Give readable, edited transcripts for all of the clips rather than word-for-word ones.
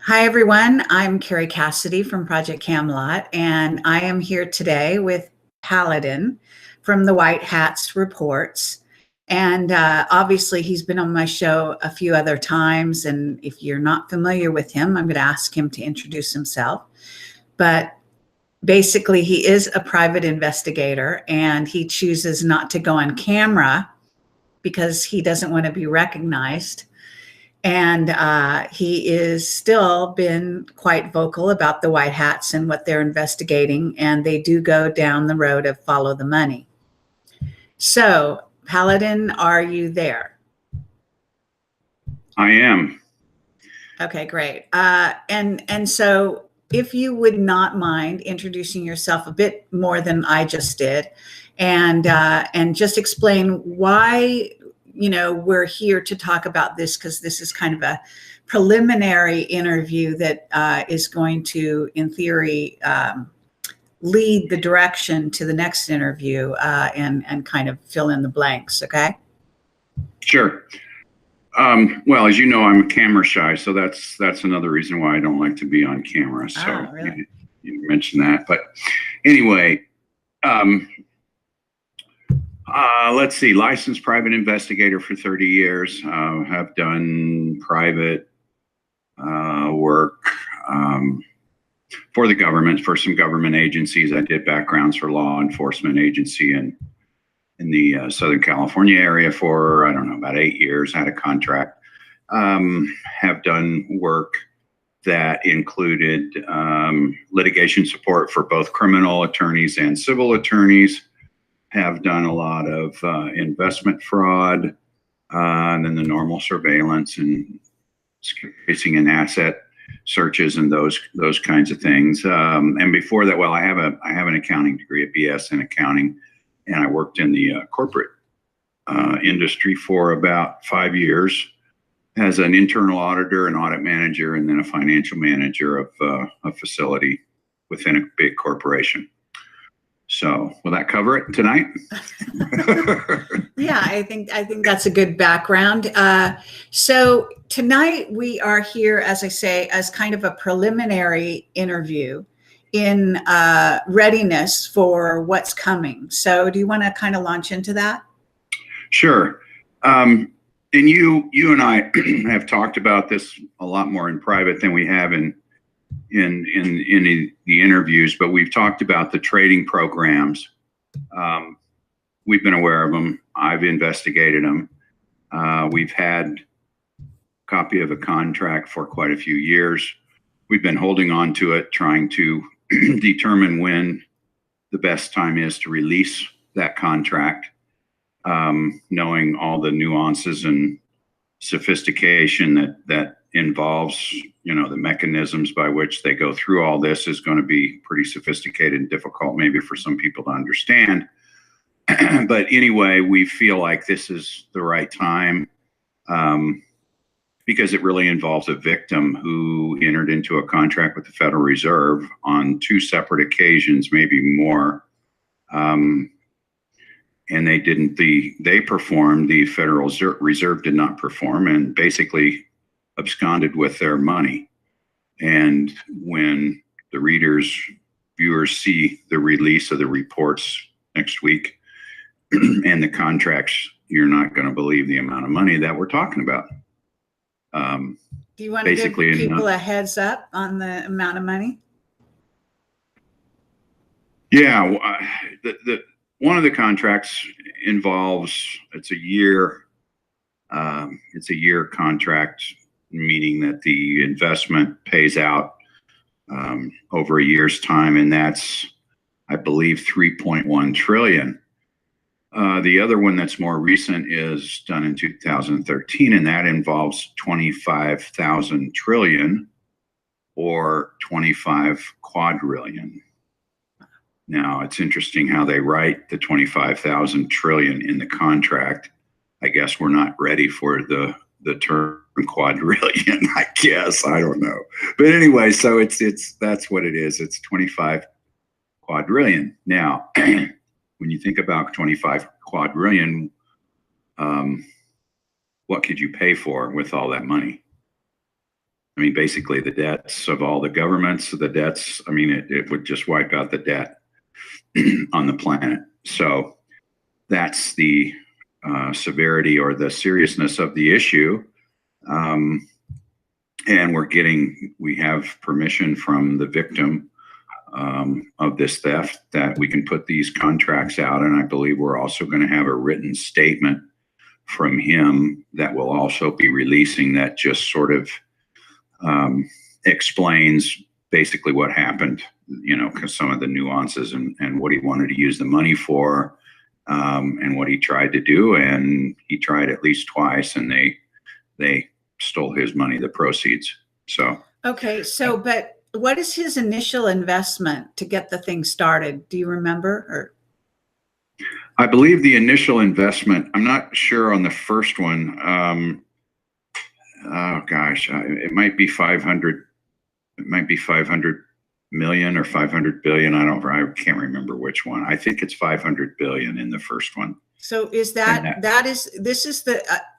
Hi, everyone. I'm Kerry Cassidy from Project Camelot, and I am here today with Paladin from the White Hats Reports. And obviously, he's been on my show a few other times. And if you're not familiar with him, I'm going to ask him to introduce himself. But basically, he is a private investigator, and he chooses not to go on camera because he doesn't want to be recognized. And he is still been quite vocal about the White Hats and what they're investigating. And they do go down the road of follow the money. So, Paladin, are you there? I am. Okay, great. And so, if you would not mind introducing yourself a bit more than I just did, and just explain why we're here to talk about this, because this is kind of a preliminary interview that is going to, in theory, lead the direction to the next interview and kind of fill in the blanks. Okay. Sure. Well, as you know, I'm camera shy, so that's another reason why I don't like to be on camera. So really? you mentioned that, but anyway, let's see, licensed private investigator for 30 years, have done private work for the government, for some government agencies. I did backgrounds for law enforcement agency in the Southern California area for, I don't know, about 8 years, had a contract. Have done work that included litigation support for both criminal attorneys and civil attorneys. Have done a lot of investment fraud, and then the normal surveillance and tracing and asset searches and those kinds of things. And before that, well, I have an accounting degree, a BS in accounting, and I worked in the corporate industry for about 5 years as an internal auditor, an audit manager, and then a financial manager of a facility within a big corporation. So will that cover it tonight? Yeah, I think that's a good background. So tonight we are here, as I say, as kind of a preliminary interview in readiness for what's coming. So do you want to kind of launch into that? Sure. And you and I have talked about this a lot more in private than we have in the interviews, but we've talked about the trading programs. We've been aware of them. I've investigated them. We've had a copy of a contract for quite a few years. We've been holding on to it, trying to determine when the best time is to release that contract, knowing all the nuances and sophistication that involves, the mechanisms by which they go through all this is going to be pretty sophisticated and difficult maybe for some people to understand. But anyway, we feel like this is the right time because it really involves a victim who entered into a contract with the Federal Reserve on 2 separate occasions, maybe more. And they performed, the Federal Reserve did not perform, and basically absconded with their money. And when the viewers see the release of the reports next week and the contracts, you're not going to believe the amount of money that we're talking about. Do you want to give people a heads up on the amount of money? Yeah, one of the contracts involves, it's a year contract, meaning that the investment pays out over a year's time, and that's, I believe, 3.1 trillion. The other one that's more recent is done in 2013, and that involves 25,000 trillion or 25 quadrillion. Now, it's interesting how they write the 25,000 trillion in the contract. I guess we're not ready for the term quadrillion, I guess. I don't know. But anyway, so that's what it is. It's 25 quadrillion. Now, when you think about 25 quadrillion, what could you pay for with all that money? I mean, basically the debts of all the governments, the debts, I mean, it would just wipe out the debt on the planet. So that's the severity or the seriousness of the issue. And we have permission from the victim of this theft that we can put these contracts out. And I believe we're also going to have a written statement from him that will also be releasing that just sort of explains basically what happened, because some of the nuances and what he wanted to use the money for, and what he tried to do. And he tried at least twice, and they stole his money, the proceeds. So okay, so but what is his initial investment to get the thing started? Do you remember? Or I believe the initial investment, I'm not sure on the first one. Oh gosh, it might be 500. It might be 500 million or 500 billion. I can't remember which one. I think it's 500 billion in the first one. so is this is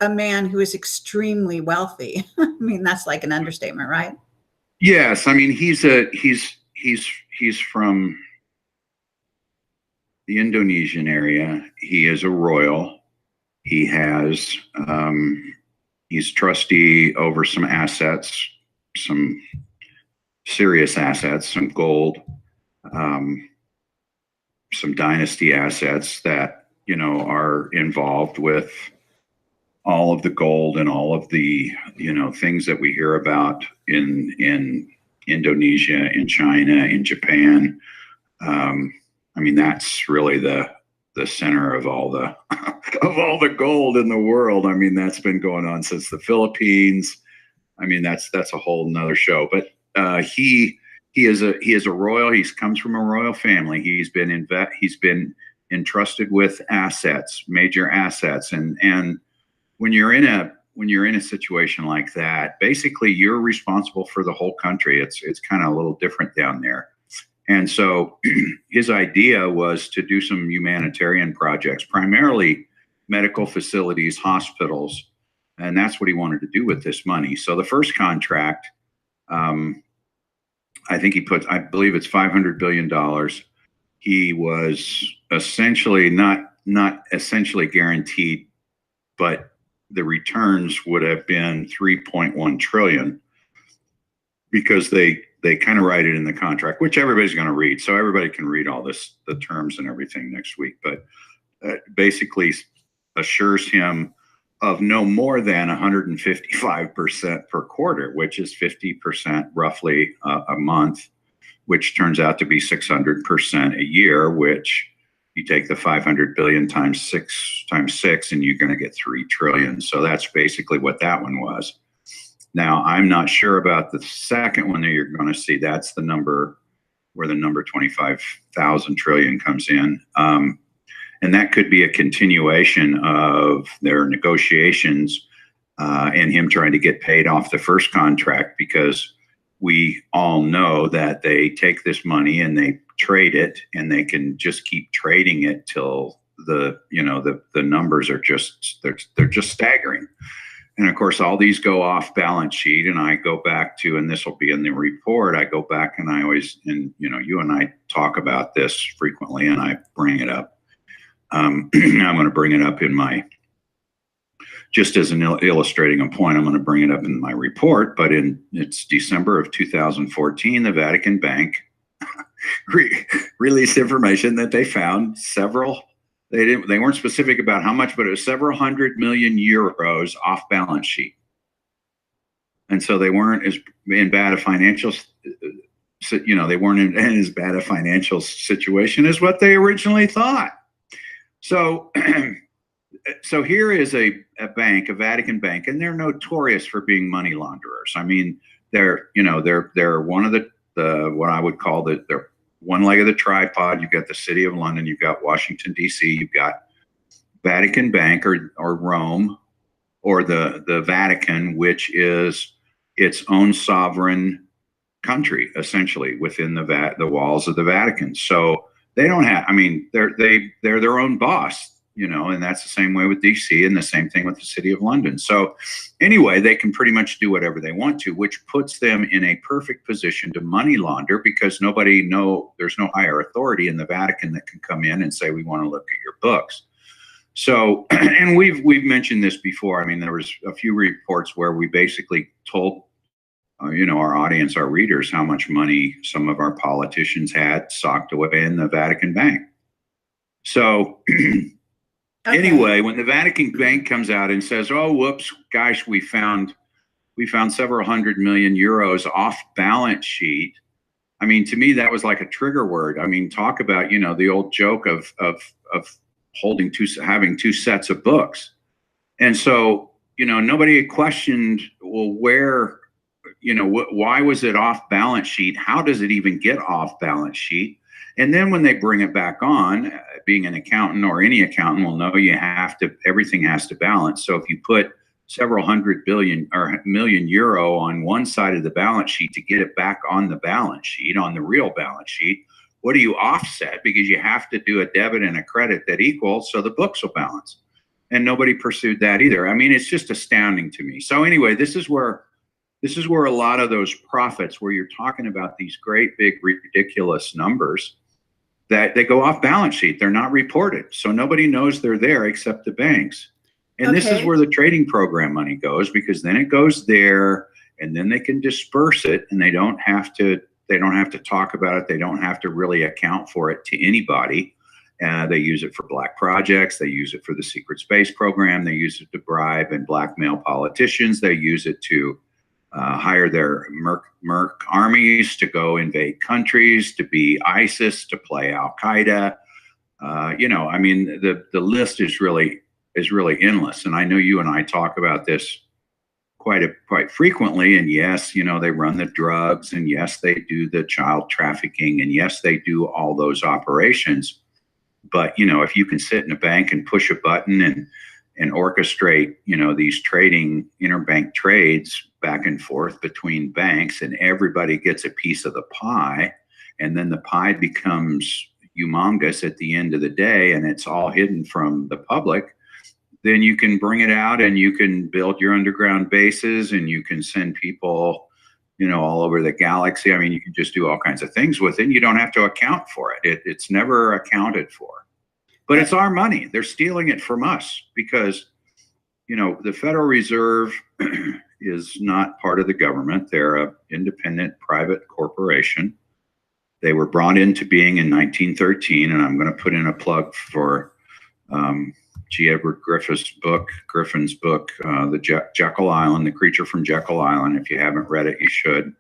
a man who is extremely wealthy. I mean, that's like an understatement, right? Yes, I mean he's from the Indonesian area. He is a royal. He has he's trustee over some assets, some serious assets, some gold, some dynasty assets that are involved with all of the gold and all of the things that we hear about in Indonesia, in China, in Japan. I mean, that's really the center of all the of all the gold in the world. I mean, that's been going on since the Philippines. I mean, that's a whole nother show. But he is a royal. He comes from a royal family. He's been entrusted with assets, major assets, and when you're in a situation like that, basically you're responsible for the whole country. It's kind of a little different down there. And so his idea was to do some humanitarian projects, primarily medical facilities, hospitals, and that's what he wanted to do with this money. So the first contract, I believe it's $500 billion. He was essentially not essentially guaranteed, but the returns would have been 3.1 trillion, because they kind of write it in the contract, which everybody's going to read. So everybody can read all this, the terms and everything next week, but basically assures him of no more than 155% per quarter, which is 50% roughly a month, which turns out to be 600% a year, which you take the 500 billion times six, and you're going to get 3 trillion. So that's basically what that one was. Now, I'm not sure about the second one that you're going to see. That's the number where the number 25,000 trillion comes in. And that could be a continuation of their negotiations and him trying to get paid off the first contract, because we all know that they take this money and they trade it, and they can just keep trading it till the numbers are they're just staggering. And of course, all these go off balance sheet, and I go back to, and this will be in the report, I go back and I always, and you and I talk about this frequently, and I bring it up. I'm going to bring it up in just as an illustrating a point, I'm going to bring it up in my report, but it's December of 2014, the Vatican Bank released information that they found they weren't specific about how much, but it was several hundred million euros off balance sheet. And so they weren't as in bad a financial, they weren't in as bad a financial situation as what they originally thought. So, so here is a bank, a Vatican bank, and they're notorious for being money launderers. I mean, they're one of the what I would call they're one leg of the tripod. You've got the City of London, you've got Washington, D.C., you've got Vatican Bank or Rome, or the Vatican, which is its own sovereign country, essentially, within the walls of the Vatican. So they don't have, I mean, they're their own boss. and that's the same way with DC and the same thing with the City of London. So anyway, they can pretty much do whatever they want to, which puts them in a perfect position to money launder, because there's no higher authority in the Vatican that can come in and say, we want to look at your books. So, and we've mentioned this before. I mean, there was a few reports where we basically told, our audience, our readers, how much money some of our politicians had socked away in the Vatican Bank. So anyway, when the Vatican Bank comes out and says, oh, whoops, gosh, we found several hundred million euros off balance sheet. I mean, to me, that was like a trigger word. I mean, talk about, the old joke of having two sets of books. And so, nobody had questioned, well, where, why was it off balance sheet? How does it even get off balance sheet? And then when they bring it back on, being an accountant or any accountant will know everything has to balance. So if you put several hundred billion or million euro on one side of the balance sheet to get it back on the balance sheet, on the real balance sheet, what do you offset? Because you have to do a debit and a credit that equals, so the books will balance. And nobody pursued that either. I mean, it's just astounding to me. So anyway, this is where a lot of those profits, where you're talking about these great big ridiculous numbers, that they go off balance sheet. They're not reported. So nobody knows they're there except the banks. And This is where the trading program money goes, because then it goes there and then they can disperse it, and they don't have to talk about it. They don't have to really account for it to anybody. They use it for black projects. They use it for the secret space program. They use it to bribe and blackmail politicians. They use it to hire their merc armies to go invade countries, to be ISIS, to play Al Qaeda. I mean, the list is really endless. And I know you and I talk about this quite frequently. And yes, they run the drugs, and yes, they do the child trafficking, and yes, they do all those operations. But if you can sit in a bank and push a button and orchestrate, these interbank trades back and forth between banks, and everybody gets a piece of the pie, and then the pie becomes humongous at the end of the day, and it's all hidden from the public, then you can bring it out and you can build your underground bases, and you can send people, all over the galaxy. I mean, you can just do all kinds of things with it. You don't have to account for it. It's never accounted for. But it's our money. They're stealing it from us because, the Federal Reserve is not part of the government. They're an independent private corporation. They were brought into being in 1913, and I'm going to put in a plug for G. Edward Griffin's book, The Jekyll Island, The Creature from Jekyll Island. If you haven't read it, you should,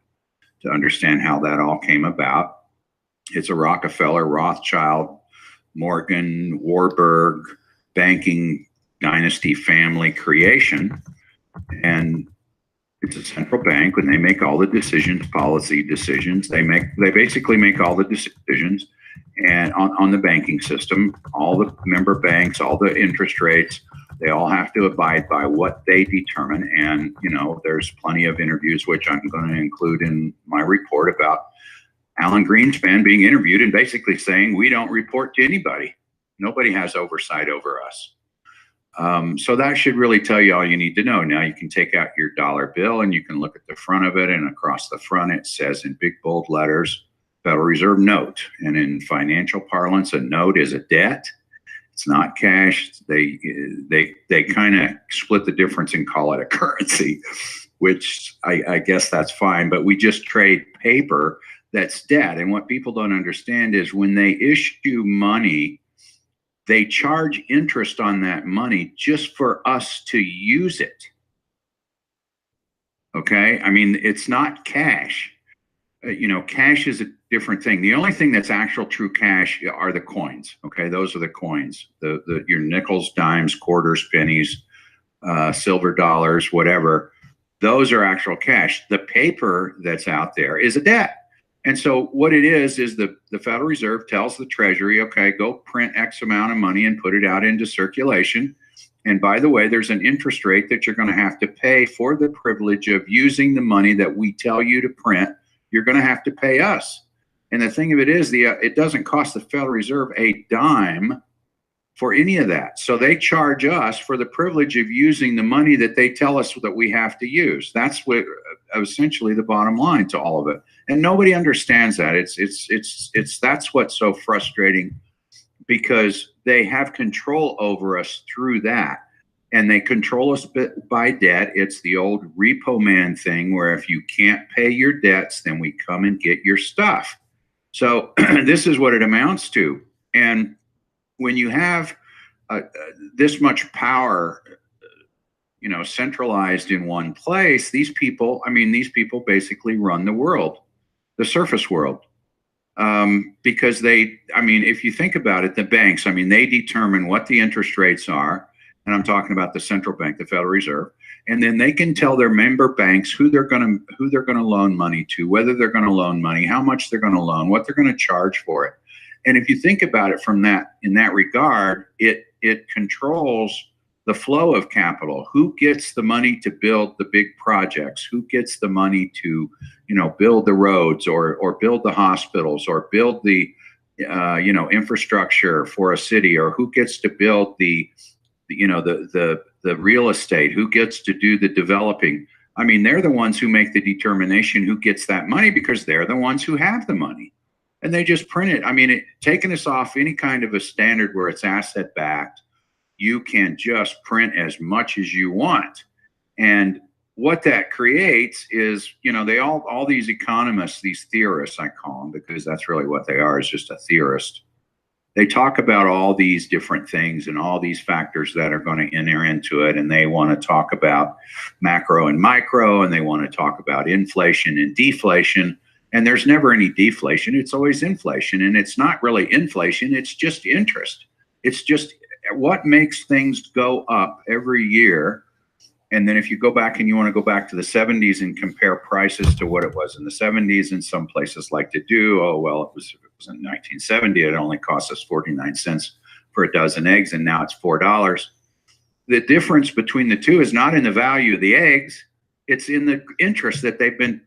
to understand how that all came about. It's a Rockefeller, Rothschild, Morgan, Warburg banking dynasty family creation. And it's a central bank. When they make all the decisions, policy decisions, they basically make all the decisions. And on the banking system, all the member banks, all the interest rates, they all have to abide by what they determine. And, there's plenty of interviews, which I'm going to include in my report, about Alan Greenspan being interviewed and basically saying, we don't report to anybody. Nobody has oversight over us. So that should really tell you all you need to know. Now you can take out your dollar bill and you can look at the front of it, and across the front it says in big bold letters, Federal Reserve note. And in financial parlance, a note is a debt. It's not cash. They kind of split the difference and call it a currency, which I guess that's fine. But we just trade paper that's debt. And what people don't understand is when they issue money, they charge interest on that money just for us to use it. Okay? I mean, it's not cash. Cash is a different thing. The only thing that's actual true cash are the coins. Okay? Those are the coins. Your nickels, dimes, quarters, pennies, silver dollars, whatever. Those are actual cash. The paper that's out there is a debt. And so what it is the Federal Reserve tells the Treasury, okay, go print X amount of money and put it out into circulation. And by the way, there's an interest rate that you're going to have to pay for the privilege of using the money that we tell you to print. You're going to have to pay us. And the thing of it is, it doesn't cost the Federal Reserve a dime for any of that. So they charge us for the privilege of using the money that they tell us that we have to use. That's what essentially the bottom line to all of it. And nobody understands that. That's what's so frustrating, because they have control over us through that. And they control us by debt. It's the old repo man thing, where if you can't pay your debts, then we come and get your stuff. So this is what it amounts to. And when you have this much power, centralized in one place, these people basically run the world, the surface world. Because if you think about it, the banks, they determine what the interest rates are. And I'm talking about the central bank, the Federal Reserve. And then they can tell their member banks who they're going to loan money to, whether they're going to loan money, how much they're going to loan, what they're going to charge for it. And if you think about it in that regard, it controls the flow of capital. Who gets the money to build the big projects? Who gets the money to, build the roads or build the hospitals or build the, infrastructure for a city? Or who gets to build the real estate? Who gets to do the developing? They're the ones who make the determination who gets that money, because they're the ones who have the money. And they just print it. Taking us off any kind of a standard where it's asset backed, you can just print as much as you want. And what that creates is, all these economists, these theorists, I call them, because that's really what they are, is just a theorist. They talk about all these different things and all these factors that are going to enter into it. And they want to talk about macro and micro, and they want to talk about inflation and deflation. And there's never any deflation. It's always inflation. And it's not really inflation. It's just interest. It's just what makes things go up every year. And then if you go back and you want to go back to the 70s and compare prices to what it was in the 70s, and some places like to do, it was in 1970, it only cost us 49 cents for a dozen eggs, and now it's $4. The difference between the two is not in the value of the eggs. It's in the interest that they've been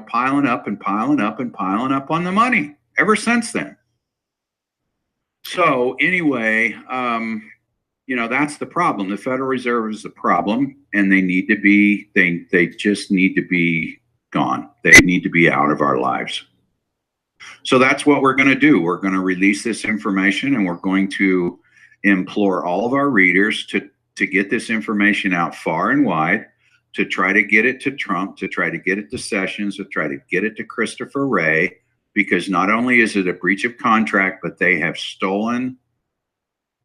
piling up and piling up and piling up on the money ever since then. So anyway, that's the problem. The Federal Reserve is the problem, and they just need to be gone. They need to be out of our lives. So that's what we're going to do. We're going to release this information, and we're going to implore all of our readers to get this information out far and wide, to try to get it to Trump, to try to get it to Sessions, to try to get it to Christopher Wray, because not only is it a breach of contract, but they have stolen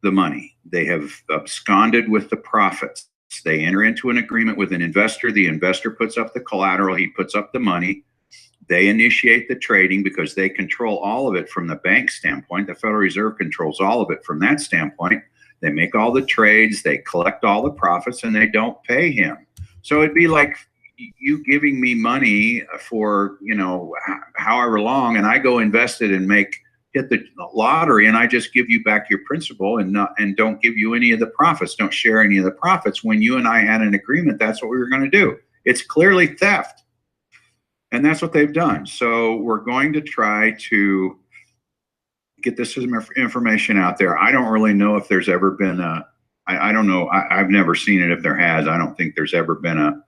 the money. They have absconded with the profits. They enter into an agreement with an investor. The investor puts up the collateral. He puts up the money. They initiate the trading because they control all of it from the bank standpoint. The Federal Reserve controls all of it from that standpoint. They make all the trades. They collect all the profits, and they don't pay him. So it'd be like you giving me money for, however long, and I go invest it and hit the lottery, and I just give you back your principal and don't give you any of the profits, don't share any of the profits, when you and I had an agreement that's what we were going to do. It's clearly theft. And that's what they've done. So we're going to try to get this information out there. I don't really know if there's ever been I don't know. I've never seen it. If there has, I don't think there's ever been a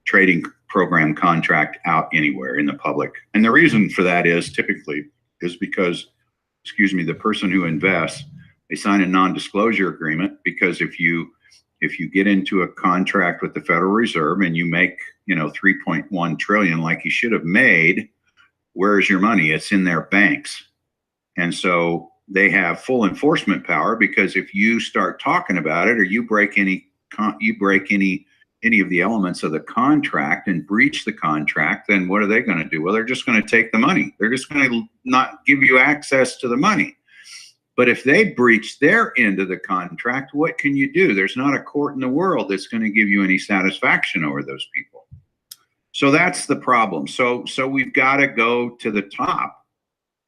trading program contract out anywhere in the public. And the reason for that is typically because, the person who invests, they sign a non-disclosure agreement, because if you get into a contract with the Federal Reserve and you make, 3.1 trillion like you should have made, where's your money? It's in their banks. And so they have full enforcement power, because if you start talking about it, or you break any of the elements of the contract and breach the contract, then what are they going to do? Well, they're just going to take the money. They're just going to not give you access to the money. But if they breach their end of the contract, what can you do? There's not a court in the world that's going to give you any satisfaction over those people. So that's the problem. So we've got to go to the top.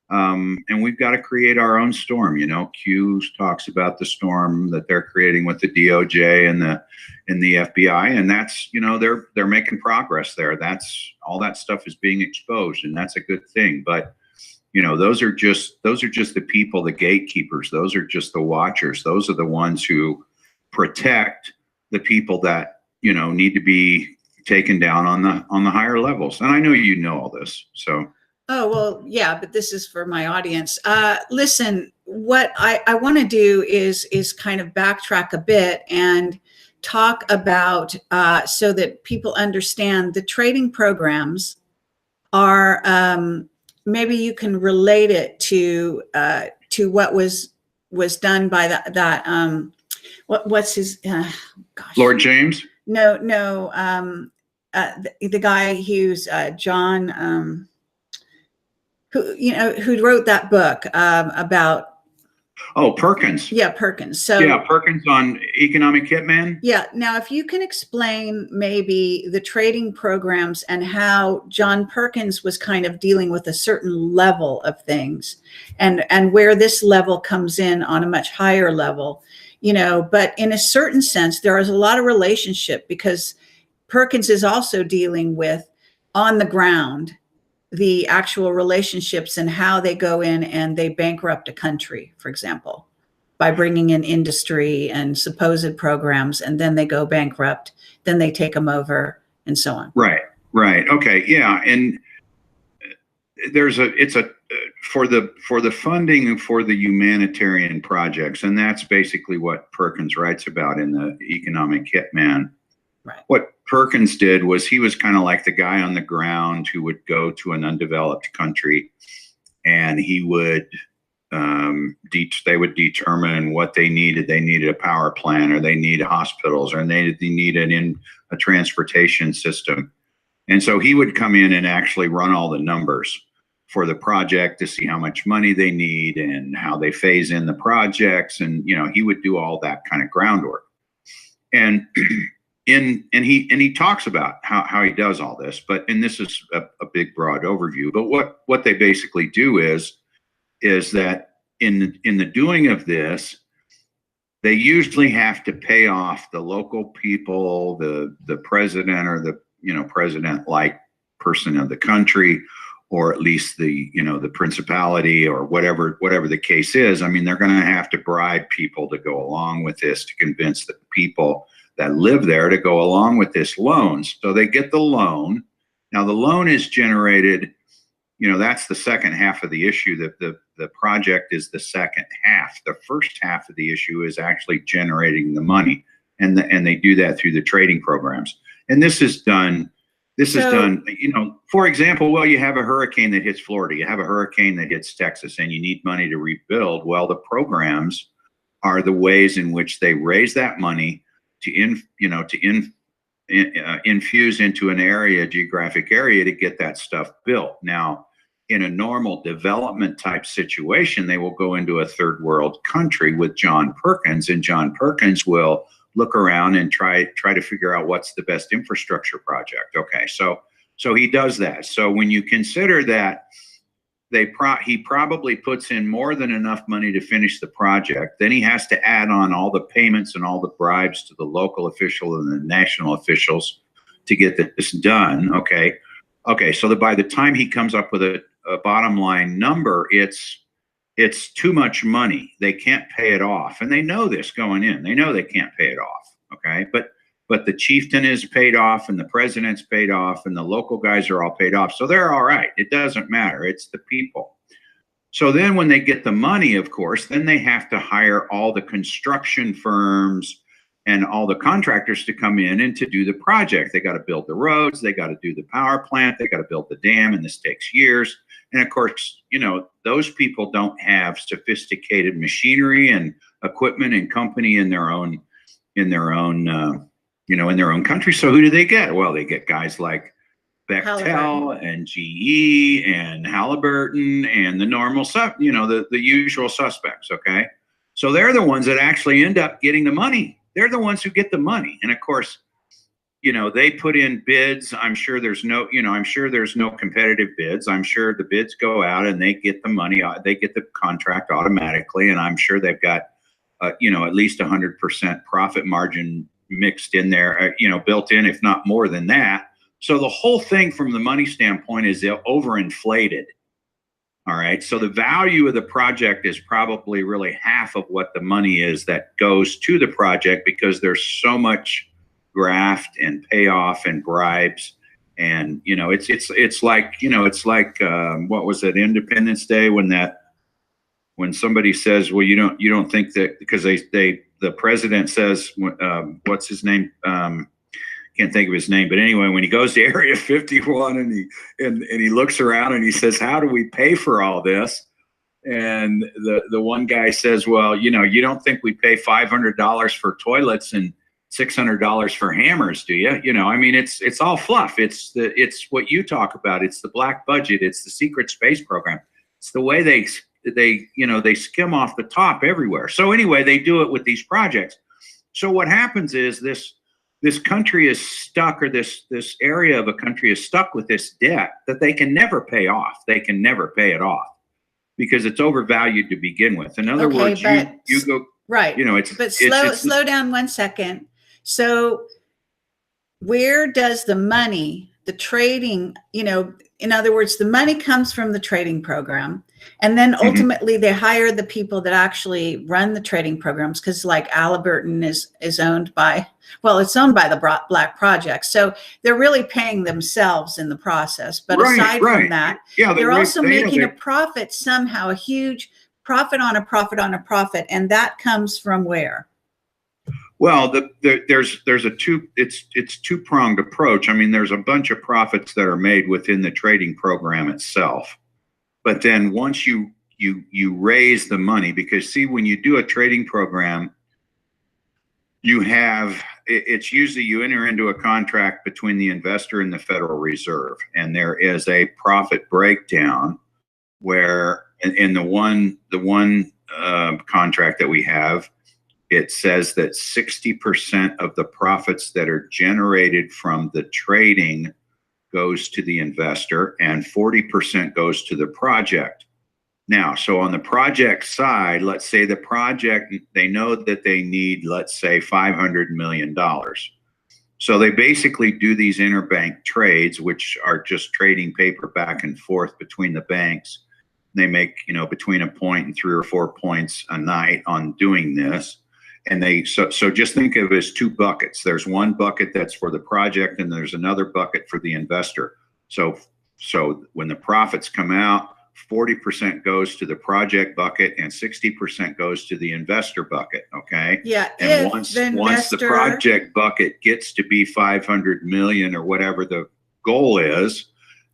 And we've got to create our own storm. Q talks about the storm that they're creating with the DOJ and the FBI, and that's, they're making progress there. That's all, that stuff is being exposed, and that's a good thing. But those are just the people, the gatekeepers. Those are just the watchers. Those are the ones who protect the people that, need to be taken down on the higher levels. And I know you know all this. So. Oh, well, yeah, but this is for my audience. Listen, what I want to do is kind of backtrack a bit and talk about so that people understand the trading programs are, maybe you can relate it to what was done by that what's his gosh, Lord James? No, the guy who's John, who wrote that book about. Oh, Perkins. Yeah, Perkins. So yeah, Perkins on Economic Hitman. Yeah. Now, if you can explain maybe the trading programs and how John Perkins was kind of dealing with a certain level of things, and where this level comes in on a much higher level, but in a certain sense, there is a lot of relationship because Perkins is also dealing with on the ground the actual relationships and how they go in and they bankrupt a country, for example, by bringing in industry and supposed programs, and then they go bankrupt, then they take them over, and so on. Right. Okay. Yeah. And it's for the funding for the humanitarian projects, and that's basically what Perkins writes about in the Economic Hitman. Right. What Perkins did was he was kind of like the guy on the ground who would go to an undeveloped country, and he would they would determine what they needed. They needed a power plant, or they needed hospitals, or they needed a transportation system. And so he would come in and actually run all the numbers for the project to see how much money they need and how they phase in the projects. And, he would do all that kind of groundwork. And he talks about how he does all this, and this is a big broad overview, but what they basically do is that in the doing of this, they usually have to pay off the local people, the president, or the president-like person of the country, or at least the principality, or whatever the case is. I mean, they're going to have to bribe people to go along with this, to convince the people that live there to go along with this loan. So they get the loan. Now the loan is generated, that's the second half of the issue. That the project is the second half. The first half of the issue is actually generating the money, and they do that through the trading programs. And this is done. For example, you have a hurricane that hits Florida, you have a hurricane that hits Texas, and you need money to rebuild. Well, the programs are the ways in which they raise that money to infuse into an geographic area to get that stuff built. Now, in a normal development type situation, they will go into a third world country with John Perkins, and John Perkins will look around and try to figure out what's the best infrastructure project. Okay, so he does that. So when you consider that he probably puts in more than enough money to finish the project, then he has to add on all the payments and all the bribes to the local official and the national officials to get this done. Okay, so by the time he comes up with a bottom line number, it's too much money. They can't pay it off, and they know this going in. They know they can't pay it off. Okay, but the chieftain is paid off, and the president's paid off, and the local guys are all paid off, so they're all right. It doesn't matter. It's the people. So then when they get the money, of course, then they have to hire all the construction firms and all the contractors to come in and to do the project. They got to build the roads, they got to do the power plant, they got to build the dam, and this takes years. And of course, those people don't have sophisticated machinery and equipment and company in their own country. So who do they get? Well, they get guys like Bechtel and GE and Halliburton and the normal stuff, the usual suspects. Okay, so they're the ones that actually end up getting the money. They're the ones who get the money, and of course, they put in bids. I'm sure there's no competitive bids. I'm sure the bids go out and they get the money. They get the contract automatically, and I'm sure they've got, at least 100% profit margin mixed in there, built in, if not more than that. So the whole thing from the money standpoint is overinflated. All right. So the value of the project is probably really half of what the money is that goes to the project, because there's so much graft and payoff and bribes. And, it's like, what was it, Independence Day, when somebody says, well, you don't think that, because the president says, what's his name? Can't think of his name, but anyway, when he goes to Area 51 and he looks around and he says, how do we pay for all this? And the one guy says, well, you don't think we pay $500 for toilets and $600 for hammers, do you? It's all fluff. It's what you talk about. It's the black budget. It's the secret space program. It's the way they skim off the top everywhere. So anyway, they do it with these projects. So what happens is this country is stuck, or this area of a country is stuck with this debt that they can never pay off. They can never pay it off because it's overvalued to begin with. In other words, you go right. Slow down 1 second. So where does the money, the trading, in other words, the money comes from the trading program, and then ultimately they hire the people that actually run the trading programs, because like Halliburton is owned by, it's owned by the Black Project. So they're really paying themselves in the process. But aside from that, they're also making a profit somehow, a huge profit on a profit on a profit. And that comes from where? Well, there's it's two-pronged approach. I mean, there's a bunch of profits that are made within the trading program itself. But then once you raise the money, because see, when you do a trading program, it's usually you enter into a contract between the investor and the Federal Reserve, and there is a profit breakdown where in the one contract that we have, it says that 60% of the profits that are generated from the trading goes to the investor and 40% goes to the project. Now, so on the project side, let's say the project, they know that they need, let's say, $500 million. So they basically do these interbank trades, which are just trading paper back and forth between the banks. They make, between a point and 3 or 4 points a night on doing this. And so just think of it as two buckets. There's one bucket that's for the project, and there's another bucket for the investor. So when the profits come out, 40% goes to the project bucket and 60% goes to the investor bucket. Okay. Yeah. And once the project bucket gets to be 500 million or whatever the goal is,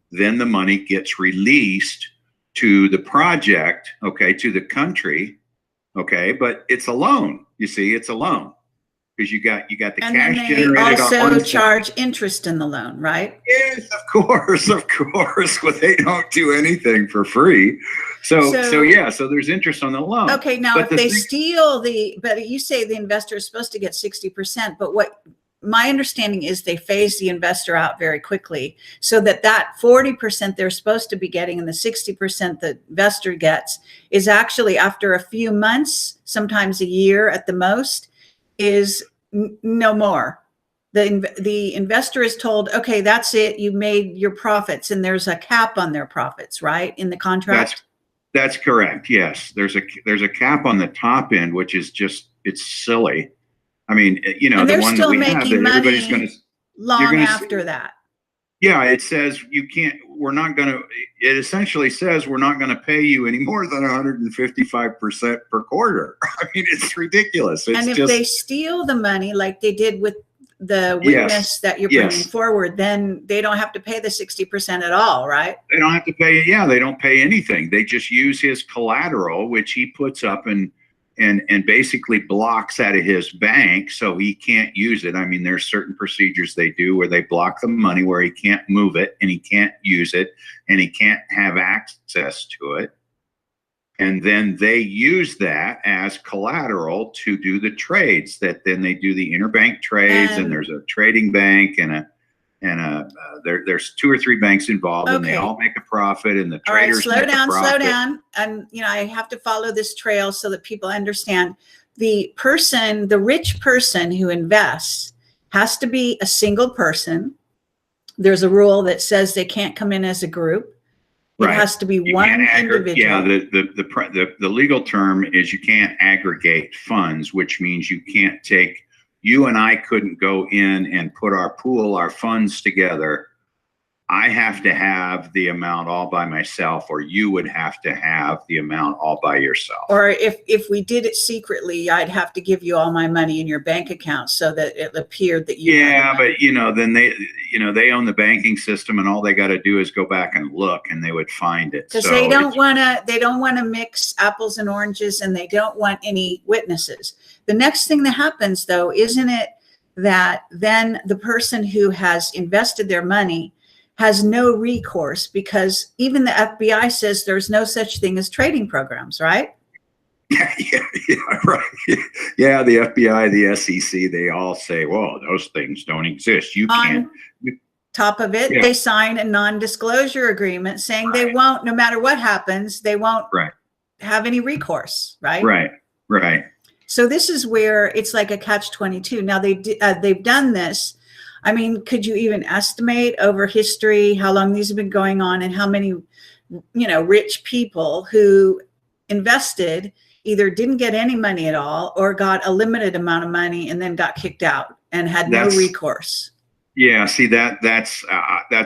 then the money gets released to the project, okay, to the country. Okay, but it's a loan. You see, it's a loan because you got the cash generated. And they also charge interest in the loan, right? Yes, of course. Well, they don't do anything for free. So there's interest on the loan. Okay, now if they steal but you say the investor is supposed to get 60%, but what my understanding is they phase the investor out very quickly, so that 40% they're supposed to be getting and the 60% the investor gets is actually after a few months, sometimes a year at the most, is no more. The investor is told, okay, that's it. You made your profits, and there's a cap on their profits, right? In the contract. That's correct. Yes. There's a cap on the top end, which is just, it's silly. I mean, and the one that we have, that everybody's going to long after that. Yeah, it says it essentially says we're not going to pay you any more than 155% per quarter. I mean, it's ridiculous. And if they steal the money like they did with the witness that you're bringing forward, then they don't have to pay the 60% at all, right? They don't have to pay. Yeah, they don't pay anything. They just use his collateral, which he puts up and basically blocks out of his bank, so he can't use it. I mean, there's certain procedures they do where they block the money, where he can't move it and he can't use it and he can't have access to it. And then they use that as collateral to do the trades. That then they do the interbank trades, and there's a trading bank and there's 2 or 3 banks involved, and they all make a profit, and the traders slow down. And I have to follow this trail so that people understand. The rich person who invests has to be a single person. There's a rule that says they can't come in as a group. It Right. has to be You one can't individual. Yeah, the legal term is you can't aggregate funds, which means you can't take, you and I couldn't go in and put our funds together. I have to have the amount all by myself, or you would have to have the amount all by yourself. Or if we did it secretly, I'd have to give you all my money in your bank account so that it appeared that you had the money. But then they own the banking system, and all they got to do is go back and look, and they would find it. Because So they don't want to mix apples and oranges, and they don't want any witnesses. The next thing that happens, though, isn't it that then the person who has invested their money has no recourse, because even the FBI says there's no such thing as trading programs, right? Yeah, right. Yeah, the FBI, the SEC, they all say, well, those things don't exist. You can't. Top of it, they sign a non-disclosure agreement saying they won't, no matter what happens, they won't have any recourse, right? Right. So this is where it's like a catch-22. Now they've done this. I mean, could you even estimate over history how long these have been going on, and how many, rich people who invested either didn't get any money at all or got a limited amount of money and then got kicked out and had no recourse? Yeah, see, that's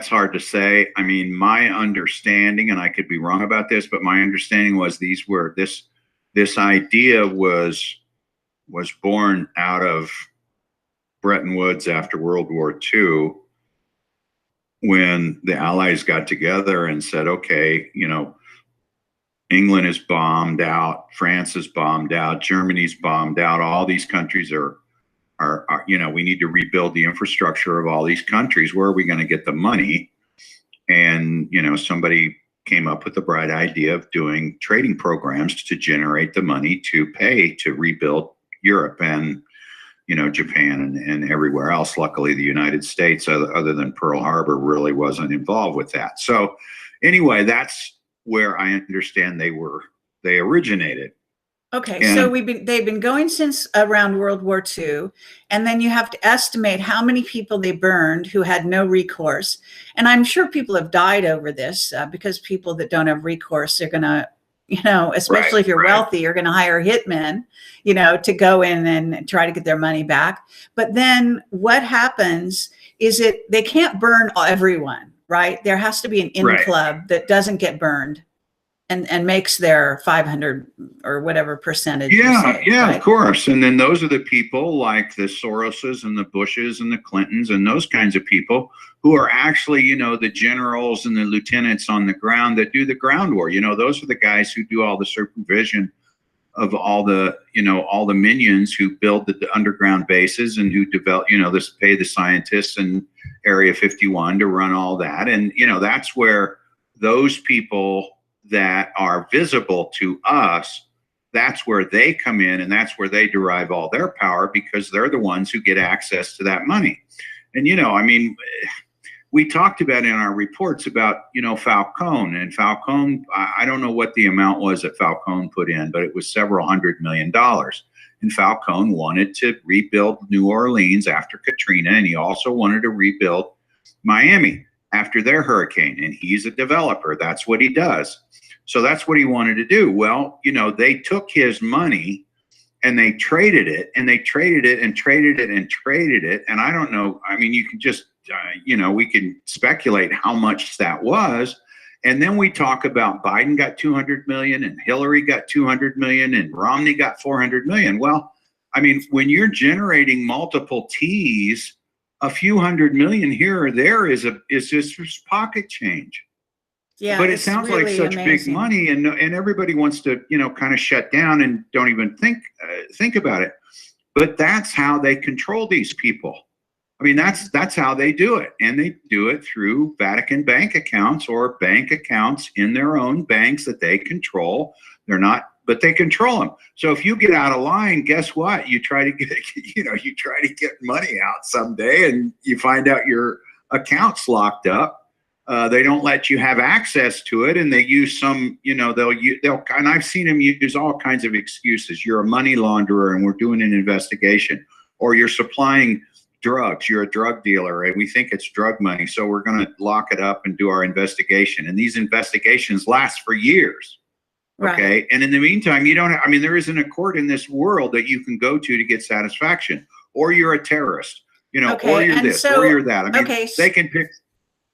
hard to say. I mean, my understanding, and I could be wrong about this, but my understanding was this idea was born out of Bretton Woods after World War II, when the Allies got together and said, okay, England is bombed out, France is bombed out, Germany's bombed out, all these countries are we need to rebuild the infrastructure of all these countries. Where are we going to get the money? And, somebody came up with the bright idea of doing trading programs to generate the money to pay to rebuild Europe and, Japan and everywhere else. Luckily, the United States, other than Pearl Harbor, really wasn't involved with that. So anyway, that's where I understand they originated. Okay, so they've been going since around World War II, and then you have to estimate how many people they burned who had no recourse. And I'm sure people have died over this, because people that don't have recourse are going to, especially if you're wealthy, you're going to hire hitmen, to go in and try to get their money back. But then what happens is they can't burn everyone, right? There has to be an in club that doesn't get burned and makes their 500 or whatever percentage. Of course. And then those are the people like the Soroses and the Bushes and the Clintons and those kinds of people who are actually, the generals and the lieutenants on the ground that do the ground war. Those are the guys who do all the supervision of all the minions who build the underground bases and who develop, pay the scientists in Area 51 to run all that. And, that's where those people that are visible to us, that's where they come in, and that's where they derive all their power, because they're the ones who get access to that money. And, we talked about in our reports about, Falcone, and Falcone, I don't know what the amount was that Falcone put in, but it was several $100 million. And Falcone wanted to rebuild New Orleans after Katrina, and he also wanted to rebuild Miami after their hurricane. And he's a developer. That's what he does. So that's what he wanted to do. Well, they took his money and they traded it, and they traded it and traded it and traded it. And I don't know. I mean, you can just, we can speculate how much that was. And then we talk about Biden got 200 million and Hillary got 200 million and Romney got 400 million. Well, I mean, when you're generating multiple T's, a few hundred million here or there is just pocket change. Yeah, but it sounds really like such big money, and everybody wants to, kind of shut down and don't even think about it. But that's how they control these people. I mean, that's how they do it, and they do it through Vatican bank accounts or bank accounts in their own banks that they control. But they control them. So if you get out of line, guess what? You try to get money out someday, and you find out your account's locked up. They don't let you have access to it, and they use some, and I've seen them use all kinds of excuses. You're a money launderer, and we're doing an investigation, or you're supplying drugs. You're a drug dealer, and we think it's drug money, so we're going to lock it up and do our investigation. And these investigations last for years. Okay. Right. And in the meantime, you don't have, I mean, there isn't a court in this world that you can go to get satisfaction, or you're a terrorist, you know, or you're this, or you're that. I mean, they can pick.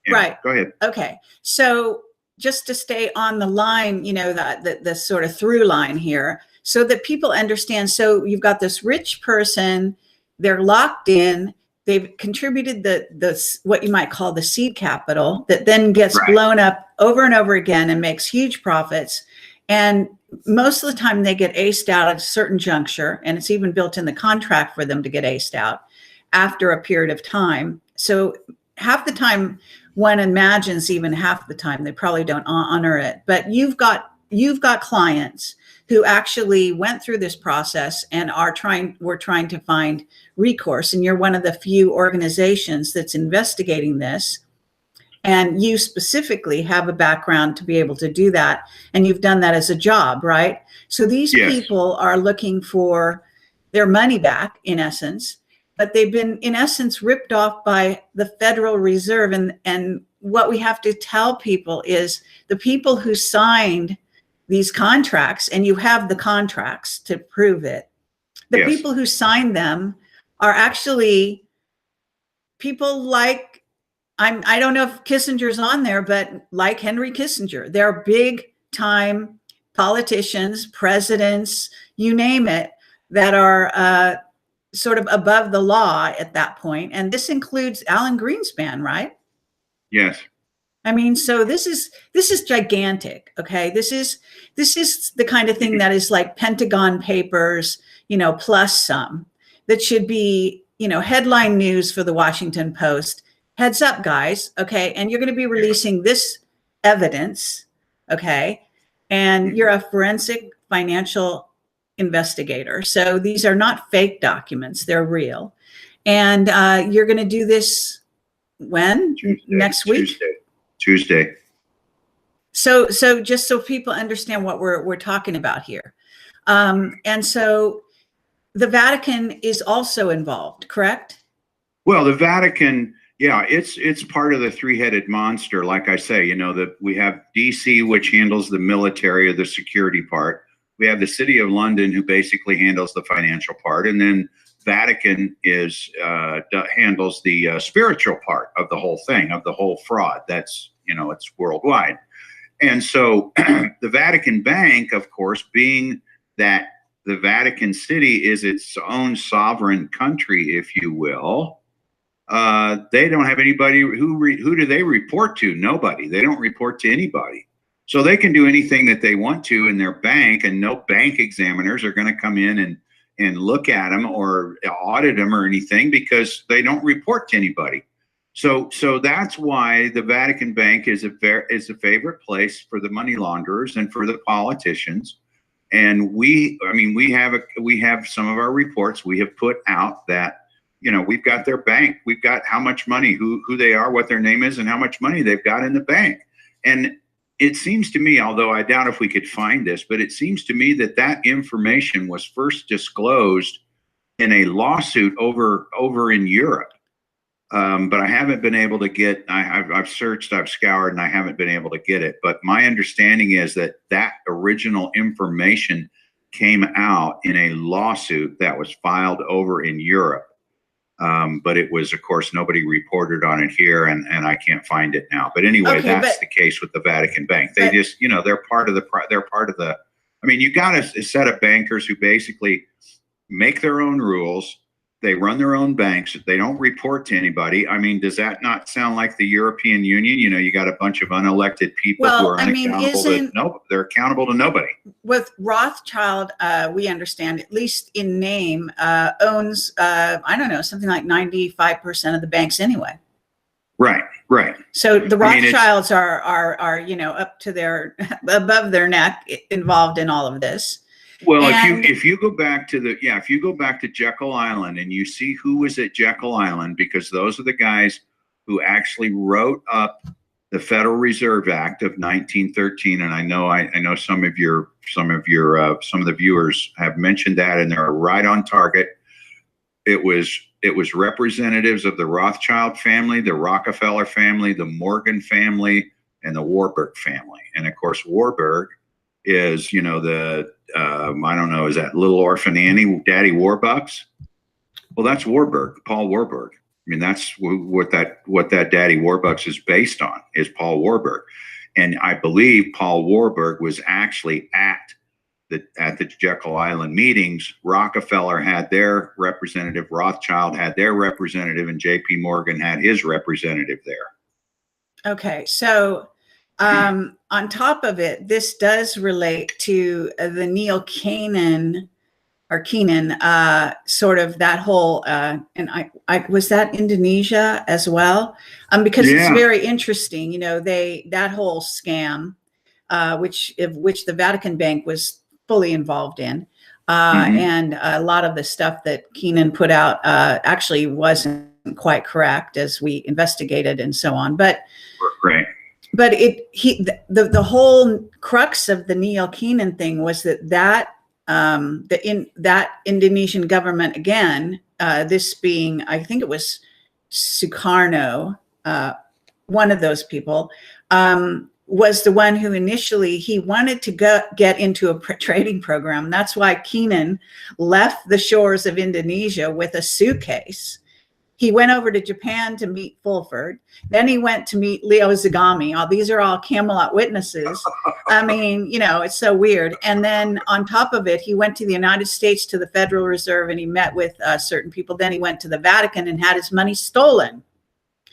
Right. Go ahead. Okay. So just to stay on the line, you know, the sort of through line here, so that people understand. So you've got this rich person, they're locked in, they've contributed the what you might call the seed capital that then gets blown up over and over again and makes huge profits. And most of the time they get aced out at a certain juncture, and it's even built in the contract for them to get aced out after a period of time. So half the time, one imagines even half the time they probably don't honor it. But you've got clients who actually went through this process and we're trying to find recourse. And you're one of the few organizations that's investigating this. And you specifically have a background to be able to do that. And you've done that as a job, right? So these people are looking for their money back, in essence, but they've been, in essence, ripped off by the Federal Reserve. And what we have to tell people is the people who signed these contracts, and you have the contracts to prove it, the people who signed them are actually people like, I don't know if Kissinger's on there, but like Henry Kissinger, they're big time politicians, presidents, you name it, that are sort of above the law at that point. And this includes Alan Greenspan, right? Yes. I mean, so this is gigantic. Okay. This is the kind of thing that is like Pentagon Papers, you know, plus some, that should be, you know, headline news for the Washington Post. Heads up, guys. Okay. And you're going to be releasing this evidence. Okay. And you're a forensic financial investigator. So these are not fake documents. They're real. And you're going to do this when? Next week? Tuesday. So just so people understand what we're talking about here. And so the Vatican is also involved, correct? Well, the Vatican, yeah, it's part of the three-headed monster. Like I say, you know, that we have DC, which handles the military or the security part. We have the City of London, who basically handles the financial part, and then Vatican handles the spiritual part of the whole thing, of the whole fraud. That's, you know, it's worldwide. And so the Vatican Bank, of course, being that the Vatican City is its own sovereign country, if you will, they don't have anybody who do they report to? Nobody. They don't report to anybody. So they can do anything that they want to in their bank, and no bank examiners are going to come in and look at them or audit them or anything, because they don't report to anybody. So that's why the Vatican Bank is a favorite place for the money launderers and for the politicians. And we have some of our reports we have put out that, you know, we've got their bank, we've got how much money, who they are, what their name is, and how much money they've got in the bank. And it seems to me, although I doubt if we could find this, but it seems to me that information was first disclosed in a lawsuit over in Europe. But I haven't been able to get, I've searched, I've scoured, and I haven't been able to get it. But my understanding is that original information came out in a lawsuit that was filed over in Europe. But it was, of course, nobody reported on it here, and I can't find it now. But anyway, that's the case with the Vatican Bank. They just, you know, they're part of the, I mean, you got a set of bankers who basically make their own rules. They run their own banks. They don't report to anybody. I mean, does that not sound like the European Union? You know, you got a bunch of unelected people who are unaccountable they're accountable to nobody. With Rothschild, we understand, at least in name, owns, I don't know, something like 95% of the banks anyway. Right. So the Rothschilds are, you know, up to their, above their neck, involved in all of this. Well, if you go back to Jekyll Island and you see who was at Jekyll Island, because those are the guys who actually wrote up the Federal Reserve Act of 1913, and I know some of the viewers have mentioned that, and they're right on target. It was it was representatives of the Rothschild family, the Rockefeller family, the Morgan family, and the Warburg family. And of course, Warburg is, you know, the I don't know, is that Little Orphan Annie, Daddy Warbucks? Well, that's Warburg, Paul Warburg. I mean, that's what that Daddy Warbucks is based on, is Paul Warburg. And I believe Paul Warburg was actually at the Jekyll Island meetings. Rockefeller had their representative, Rothschild had their representative, and JP Morgan had his representative there. Okay, so on top of it, this does relate to the Neil Keenan sort of that whole, and I was that Indonesia as well, because it's very interesting, you know, that whole scam, which the Vatican Bank was fully involved in, and a lot of the stuff that Keenan put out actually wasn't quite correct as we investigated and so on, but but the whole crux of the Neil Keenan thing was that Indonesian government, again, this being, I think it was Sukarno, one of those people, was the one who initially, he wanted to get into a trading program. That's why Keenan left the shores of Indonesia with a suitcase. He went over to Japan to meet Fulford. Then he went to meet Leo Zagami. These are all Camelot witnesses. I mean, you know, it's so weird. And then on top of it, he went to the United States, to the Federal Reserve, and he met with certain people. Then he went to the Vatican and had his money stolen.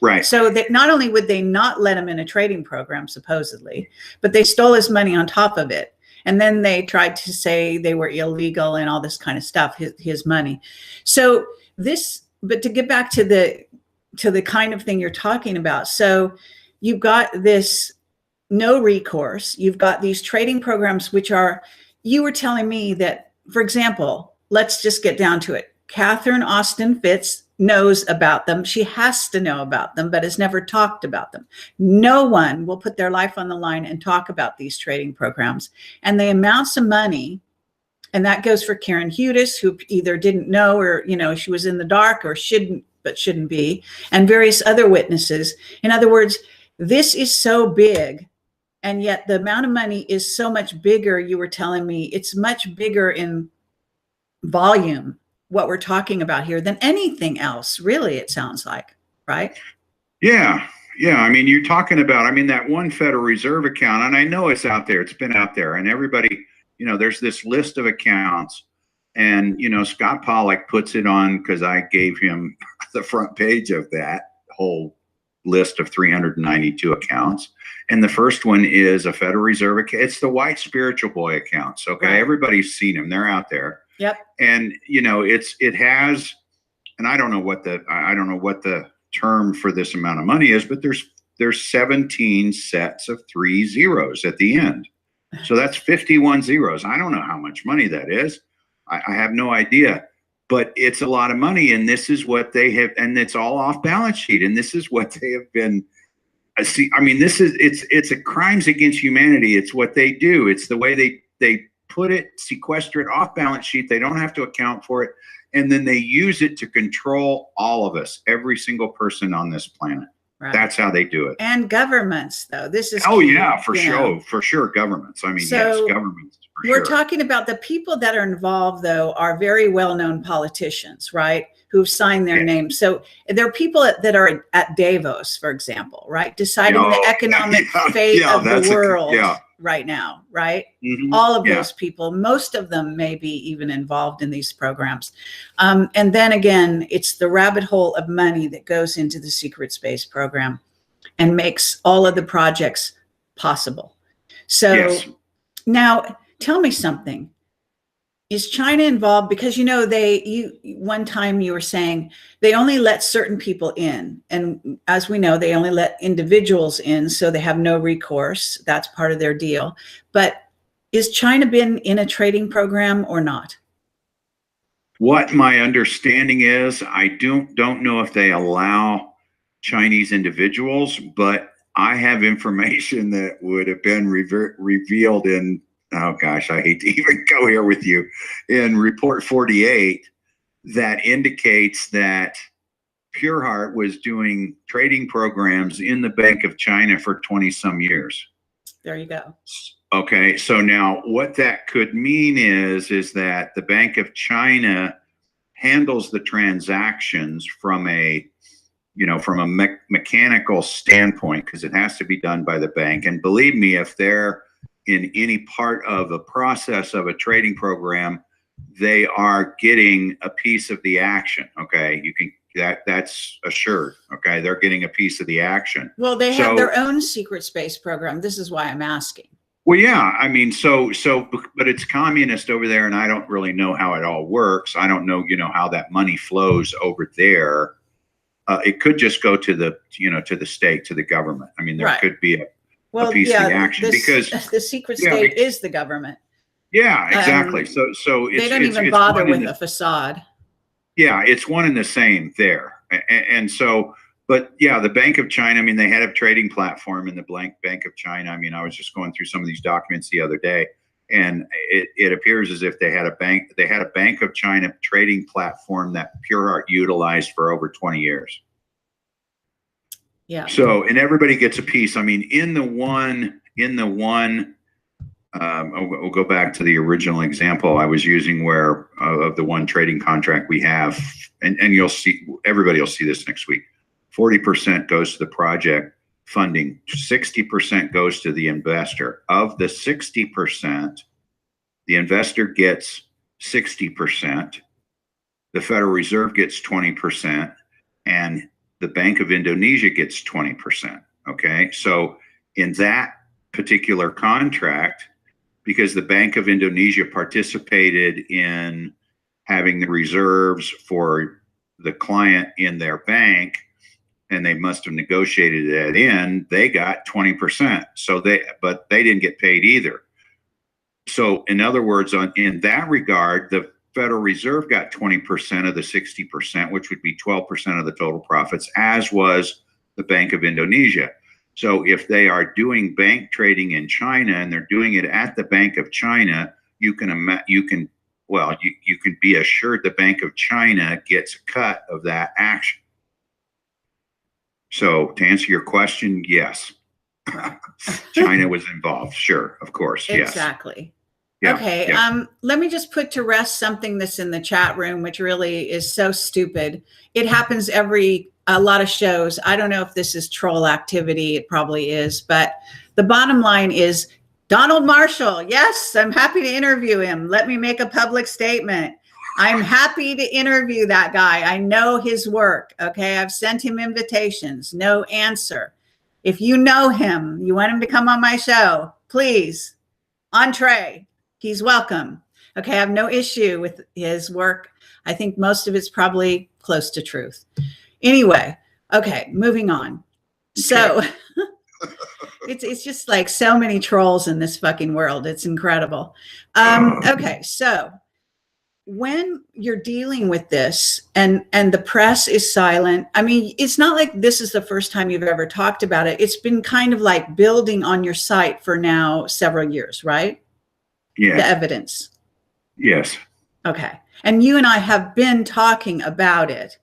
Right. So that not only would they not let him in a trading program, supposedly, but they stole his money on top of it. And then they tried to say they were illegal and all this kind of stuff, his money. So this... But to get back to the kind of thing you're talking about, so you've got this no recourse, you've got these trading programs, which are, you were telling me that, for example, let's just get down to it. Catherine Austin Fitz knows about them. She has to know about them, but has never talked about them. No one will put their life on the line and talk about these trading programs. And the amounts of money, and that goes for Karen Hudis, who either didn't know, or, you know, she was in the dark, or shouldn't be, and various other witnesses. In other words, this is so big, and yet the amount of money is so much bigger. You were telling me it's much bigger in volume, what we're talking about here, than anything else, really, it sounds like, right? Yeah. I mean, you're talking about, I mean, that one Federal Reserve account, and I know it's out there, it's been out there, and everybody, you know, there's this list of accounts, and, you know, Scott Pollack puts it on, because I gave him the front page of that whole list of 392 accounts. And the first one is a Federal Reserve account. It's the white spiritual boy accounts. Okay. Right. Everybody's seen them. They're out there. Yep. And, you know, it has, and I don't know what the term for this amount of money is, but there's 17 sets of 3 zeros at the end. So that's 51 zeros. I don't know how much money that is. I have no idea, but it's a lot of money. And this is what they have, and it's all off balance sheet. And this is what they have been. I mean, it's a crimes against humanity. It's what they do. It's the way they put it, sequester it off balance sheet. They don't have to account for it. And then they use it to control all of us, every single person on this planet. Right. That's how they do it. And governments, though. This is for sure. Governments. I mean, so yes, governments. We're talking about the people that are involved, though, are very well-known politicians, right? Who've signed their names. So there are people that are at Davos, for example, right? Deciding the economic fate of the world right now, right? Mm-hmm. All of those people, most of them may be even involved in these programs. And then again, it's the rabbit hole of money that goes into the secret space program and makes all of the projects possible. So now tell me something. Is China involved? Because, you know, one time you were saying they only let certain people in. And as we know, they only let individuals in, so they have no recourse. That's part of their deal. But is China been in a trading program or not? What my understanding is, I don't know if they allow Chinese individuals, but I have information that would have been revealed in, oh gosh, I hate to even go here with you, in Report 48, that indicates that Pure Heart was doing trading programs in the Bank of China for 20 some years. There you go. Okay, so now what that could mean is that the Bank of China handles the transactions from a mechanical standpoint, because it has to be done by the bank. And believe me, if they're in any part of the process of a trading program, they are getting a piece of the action. Okay, that's assured. Okay, they're getting a piece of the action. Well, they have their own secret space program. This is why I'm asking. Well, yeah, I mean, but it's communist over there, and I don't really know how it all works. I don't know, how that money flows over there. It could just go to the, to the state, to the government. I mean, there could be a piece of the action, because the secret state is the government. Yeah, exactly. So they don't even bother with a facade. Yeah, it's one and the same there. And so, but yeah, the Bank of China, I mean, they had a trading platform in the Bank of China. I mean, I was just going through some of these documents the other day, and it appears as if they had a Bank of China trading platform that Pure Heart utilized for over 20 years. Yeah. So, and everybody gets a piece. I mean, we'll go back to the original example I was using, where of the one trading contract we have, and you'll see, everybody will see this next week. 40% goes to the project funding, 60% goes to the investor. Of the 60%, the investor gets 60%, the Federal Reserve gets 20%, and the Bank of Indonesia gets 20%. Okay, so in that particular contract, because the Bank of Indonesia participated in having the reserves for the client in their bank, and they must have negotiated that in, they got 20%. But they didn't get paid either. So in other words, in that regard, the Federal Reserve got 20% of the 60%, which would be 12% of the total profits, as was the Bank of Indonesia. So if they are doing bank trading in China and they're doing it at the Bank of China, you can be assured the Bank of China gets a cut of that action. So to answer your question, yes, China was involved. Sure, of course. Exactly. Yes. Okay. Yeah. Let me just put to rest something that's in the chat room, which really is so stupid. It happens a lot of shows. I don't know if this is troll activity. It probably is. But the bottom line is Donald Marshall. Yes, I'm happy to interview him. Let me make a public statement. I'm happy to interview that guy. I know his work. Okay. I've sent him invitations. No answer. If you know him, you want him to come on my show, please, entree. He's welcome. Okay. I have no issue with his work. I think most of it's probably close to truth. Anyway. Okay. Moving on. Okay. So it's just like so many trolls in this fucking world. It's incredible. Okay. So when you're dealing with this and the press is silent, I mean, it's not like this is the first time you've ever talked about it. It's been kind of like building on your site for now several years, right? Yeah. The evidence. Yes. Okay. And you and I have been talking about it.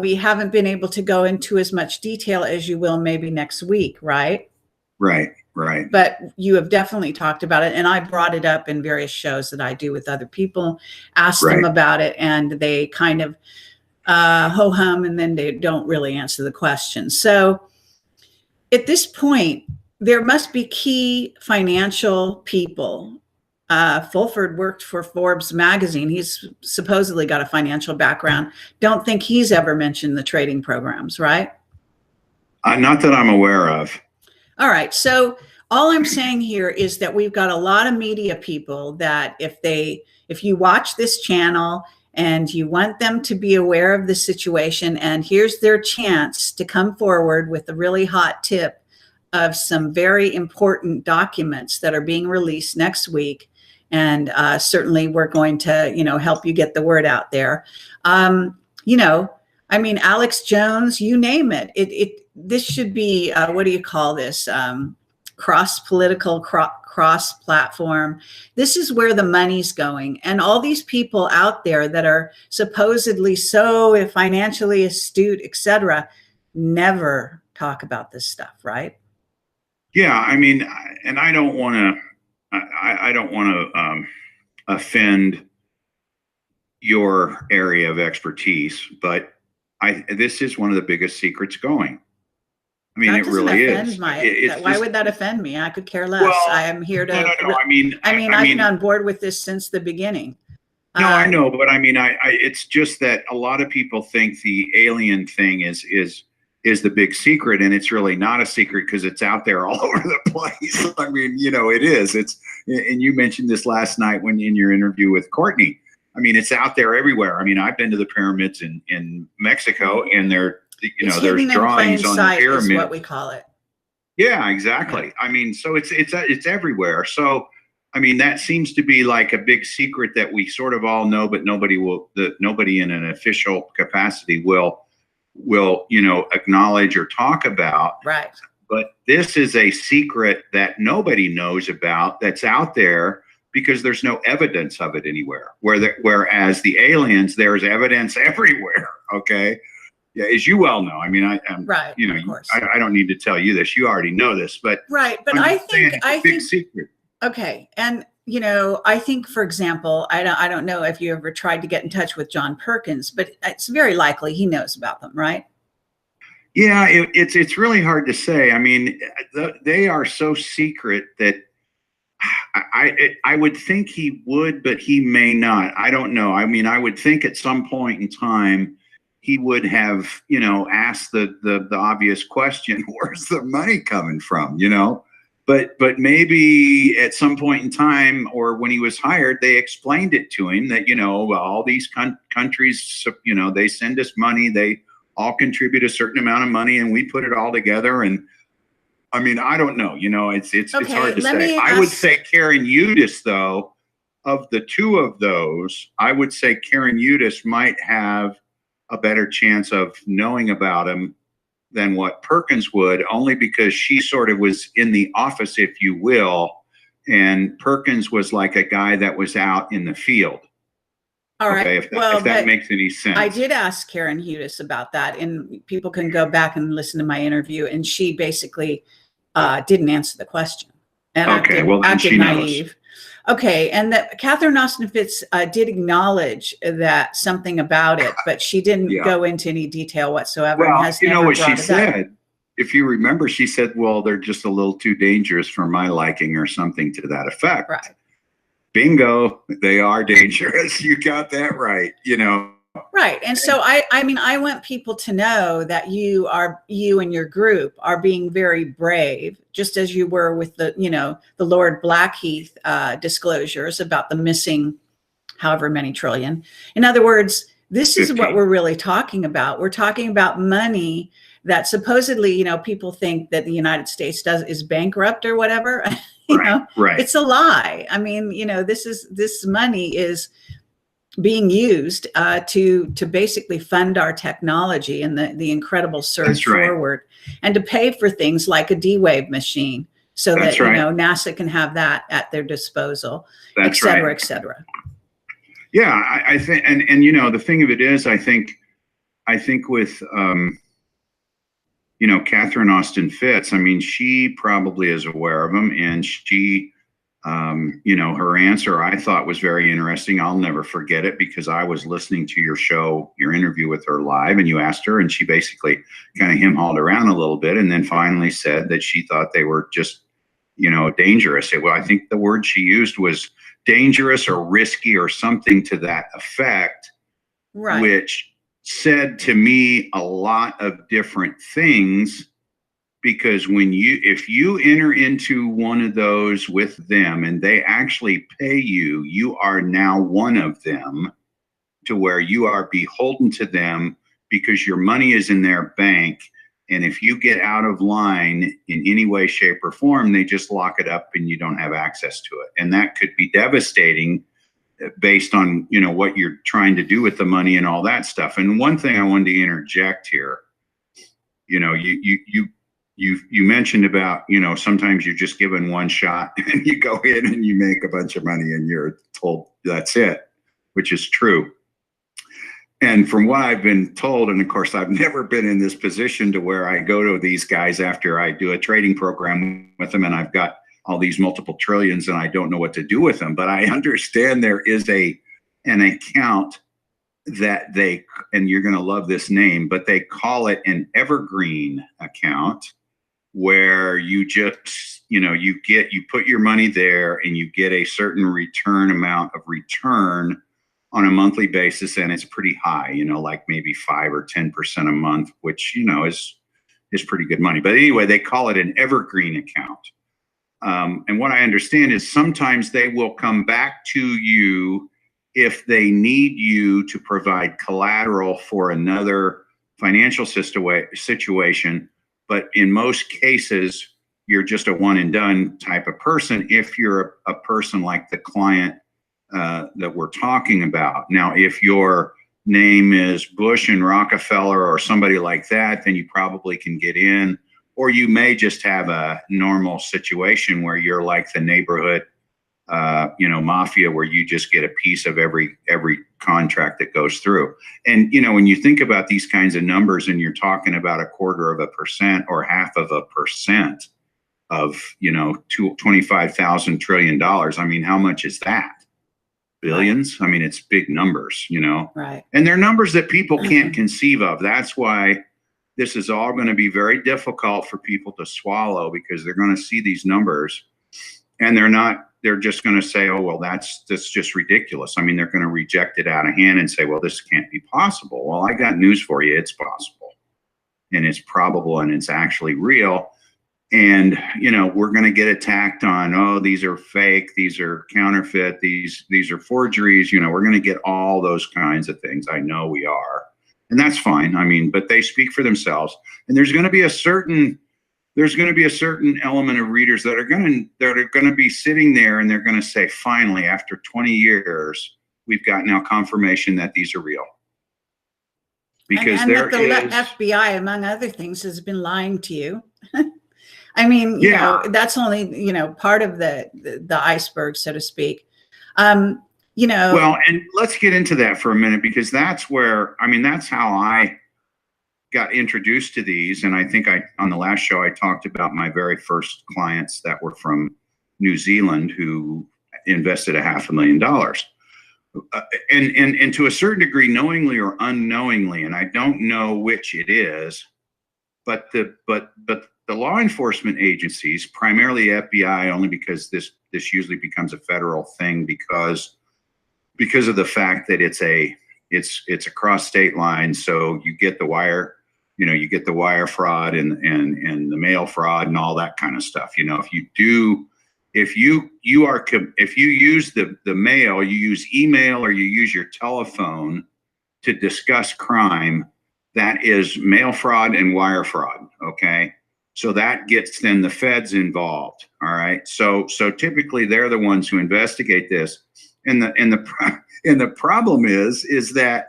We haven't been able to go into as much detail as you will maybe next week, right? Right. But you have definitely talked about it. And I brought it up in various shows that I do with other people, asked them about it, and they kind of ho-hum, and then they don't really answer the question. So at this point, there must be key financial people. Fulford worked for Forbes magazine. He's supposedly got a financial background. Don't think he's ever mentioned the trading programs, right? Not that I'm aware of. All right. So all I'm saying here is that we've got a lot of media people that if you watch this channel and you want them to be aware of the situation, and here's their chance to come forward with a really hot tip of some very important documents that are being released next week. And certainly we're going to, help you get the word out there. I mean, Alex Jones, you name it. This should be, what do you call this? Cross-political cross-platform. This is where the money's going. And all these people out there that are supposedly so financially astute, etc., never talk about this stuff, right? Yeah, I mean, and I don't want to, I don't want to offend your area of expertise, but this is one of the biggest secrets going. I mean, it really is. Why would that offend me? I could care less. Well, I am here to. No. I mean, I've been on board with this since the beginning. No, I know, but I mean, it's just that a lot of people think the alien thing is the big secret, and it's really not a secret because it's out there all over the place. I mean, you know, it is. And you mentioned this last night when in your interview with Courtney. I mean, it's out there everywhere. I mean, I've been to the pyramids in Mexico, and there's drawings on the pyramid. Is what we call it. Yeah, exactly. Yeah. I mean, so it's everywhere. So, I mean, that seems to be like a big secret that we sort of all know, but nobody in an official capacity will acknowledge or talk about. Right. But this is a secret that nobody knows about, that's out there, because there's no evidence of it anywhere. Whereas the aliens, there's evidence everywhere. Okay. Yeah, as you well know. I mean, right. You know, I don't need to tell you this. You already know this, but right. But I think big secret. Okay, and you know, I think, for example, I don't know if you ever tried to get in touch with John Perkins, but it's very likely he knows about them, right? Yeah, it's really hard to say. I mean, they are so secret that I would think he would, but he may not. I don't know. I mean, I would think at some point in time he would have, asked the obvious question, where's the money coming from, But maybe at some point in time, or when he was hired, they explained it to him that, all these countries, they send us money, they all contribute a certain amount of money, and we put it all together. And I mean, I don't know, it's hard to say. I would say Karen Udis, though, of the two of those, I would say Karen Udis might have a better chance of knowing about him than what Perkins would, only because she sort of was in the office, if you will, and Perkins was like a guy that was out in the field. All right. Okay, if that makes any sense. I did ask Karen Udis about that, and people can go back and listen to my interview, and she basically didn't answer the question. And acted naive. Okay, and that Catherine Austin Fitz did acknowledge that something about it, but she didn't go into any detail whatsoever. Well, and has you know what she said? Up. If you remember, she said, well, they're just a little too dangerous for my liking, or something to that effect. Right. Bingo, they are dangerous. You got that right, Right. And so I mean, I want people to know that you and your group are being very brave, just as you were with the Lord Blackheath disclosures about the missing however many trillion. In other words, this 15. is what we're really talking about. We're talking about money that supposedly, people think that the United States is bankrupt or whatever. Right. It's a lie. I mean, this money is being used to basically fund our technology and the incredible surge forward, and to pay for things like a D-Wave machine, so that NASA can have that at their disposal, et cetera, et cetera. Yeah, I think, and the thing of it is, I think with Catherine Austin Fitz, I mean, she probably is aware of them, and she. Her answer I thought was very interesting. I'll never forget it, because I was listening to your interview with her live, and you asked her, and she basically kind of hem-hawed around a little bit, and then finally said that she thought they were just, dangerous. I think the word she used was dangerous or risky or something to that effect, right? Which said to me a lot of different things. Because if you enter into one of those with them and they actually pay you, you are now one of them, to where you are beholden to them because your money is in their bank. And if you get out of line in any way, shape, or form, they just lock it up and you don't have access to it. And that could be devastating based on, what you're trying to do with the money and all that stuff. And one thing I wanted to interject here, you mentioned about, you know, sometimes you're just given one shot and you go in and you make a bunch of money and you're told that's it, which is true. And from what I've been told, and of course, I've never been in this position to where I go to these guys after I do a trading program with them and I've got all these multiple trillions and I don't know what to do with them. But I understand there is an account that they, and you're going to love this name, but they call it an evergreen account, where you just, you know, you put your money there and you get a certain amount of return on a monthly basis, and it's pretty high, you know, like maybe 5 or 10% a month, which, you know, is pretty good money. But anyway, they call it an evergreen account. And what I understand is sometimes they will come back to you if they need you to provide collateral for another financial situation. But in most cases, you're just a one and done type of person if you're a person like the client that we're talking about. Now, if your name is Bush and Rockefeller or somebody like that, then you probably can get in. Or you may just have a normal situation where you're like the neighborhood, you know, mafia, where you just get a piece of every contract that goes through. And, you know, when you think about these kinds of numbers and you're talking about 0.25% or 0.5% of, you know, $25,000 trillion, I mean, how much is that? Billions? I mean, it's big numbers, you know? Right. And they're numbers that people can't conceive of. That's why this is all going to be very difficult for people to swallow, because they're going to see these numbers and they're just going to say, oh, well, that's just ridiculous. I mean, they're going to reject it out of hand and say, well, this can't be possible. Well, I got news for you. It's possible, and it's probable, and it's actually real. And, you know, we're going to get attacked on, oh, these are fake, these are counterfeit, these are forgeries. You know, we're going to get all those kinds of things. I know we are. And that's fine. I mean, but they speak for themselves. And there's going to be a certain element of readers that are going to be sitting there and they're going to say, finally, after 20 years, we've got now confirmation that these are real. Because and there that the is FBI, among other things, has been lying to you. I mean, you know, that's only, you know, part of the iceberg, so to speak. You know, well, and let's get into that for a minute, because that's where, I mean, that's how I got introduced to these. And I think on the last show, I talked about my very first clients that were from New Zealand who invested $500,000. And to a certain degree, knowingly or unknowingly, and I don't know which it is, but the law enforcement agencies, primarily FBI, only because this usually becomes a federal thing because of the fact that it's across state lines. So you get the wire, you know, you get the wire fraud and the mail fraud and all that kind of stuff. You know, if you use the mail, you use email, or you use your telephone to discuss crime, that is mail fraud and wire fraud. Okay. So that gets then the feds involved. All right. So typically they're the ones who investigate this. And the problem is that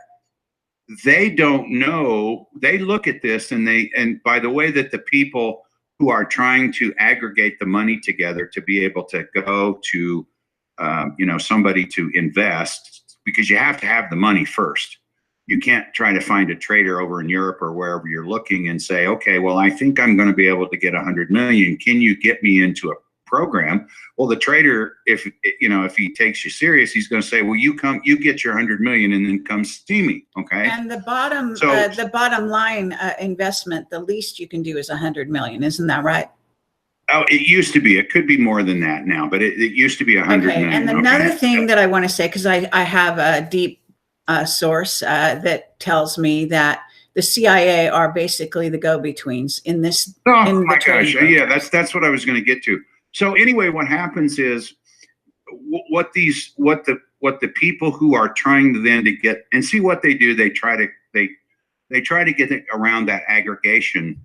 they don't know. They look at this and by the way that the people who are trying to aggregate the money together to be able to go to, you know, somebody to invest, because you have to have the money first. You can't try to find a trader over in Europe or wherever you're looking and say, okay, well, I think I'm going to be able to get 100 million. Can you get me into a program? Well, the trader, if he takes you serious, he's going to say, well, you get your 100 million and then come see me. Okay. And the bottom line investment, the least you can do is 100 million. Isn't that right? Oh, it used to be. It could be more than that now, but it used to be 100 million. And another thing that I want to say, because I have a deep source that tells me that the CIA are basically the go-betweens in this. Oh my gosh! Yeah, that's what I was going to get to. So anyway, what happens is what the people who are trying then to get, and see what they do, they try to get it around that aggregation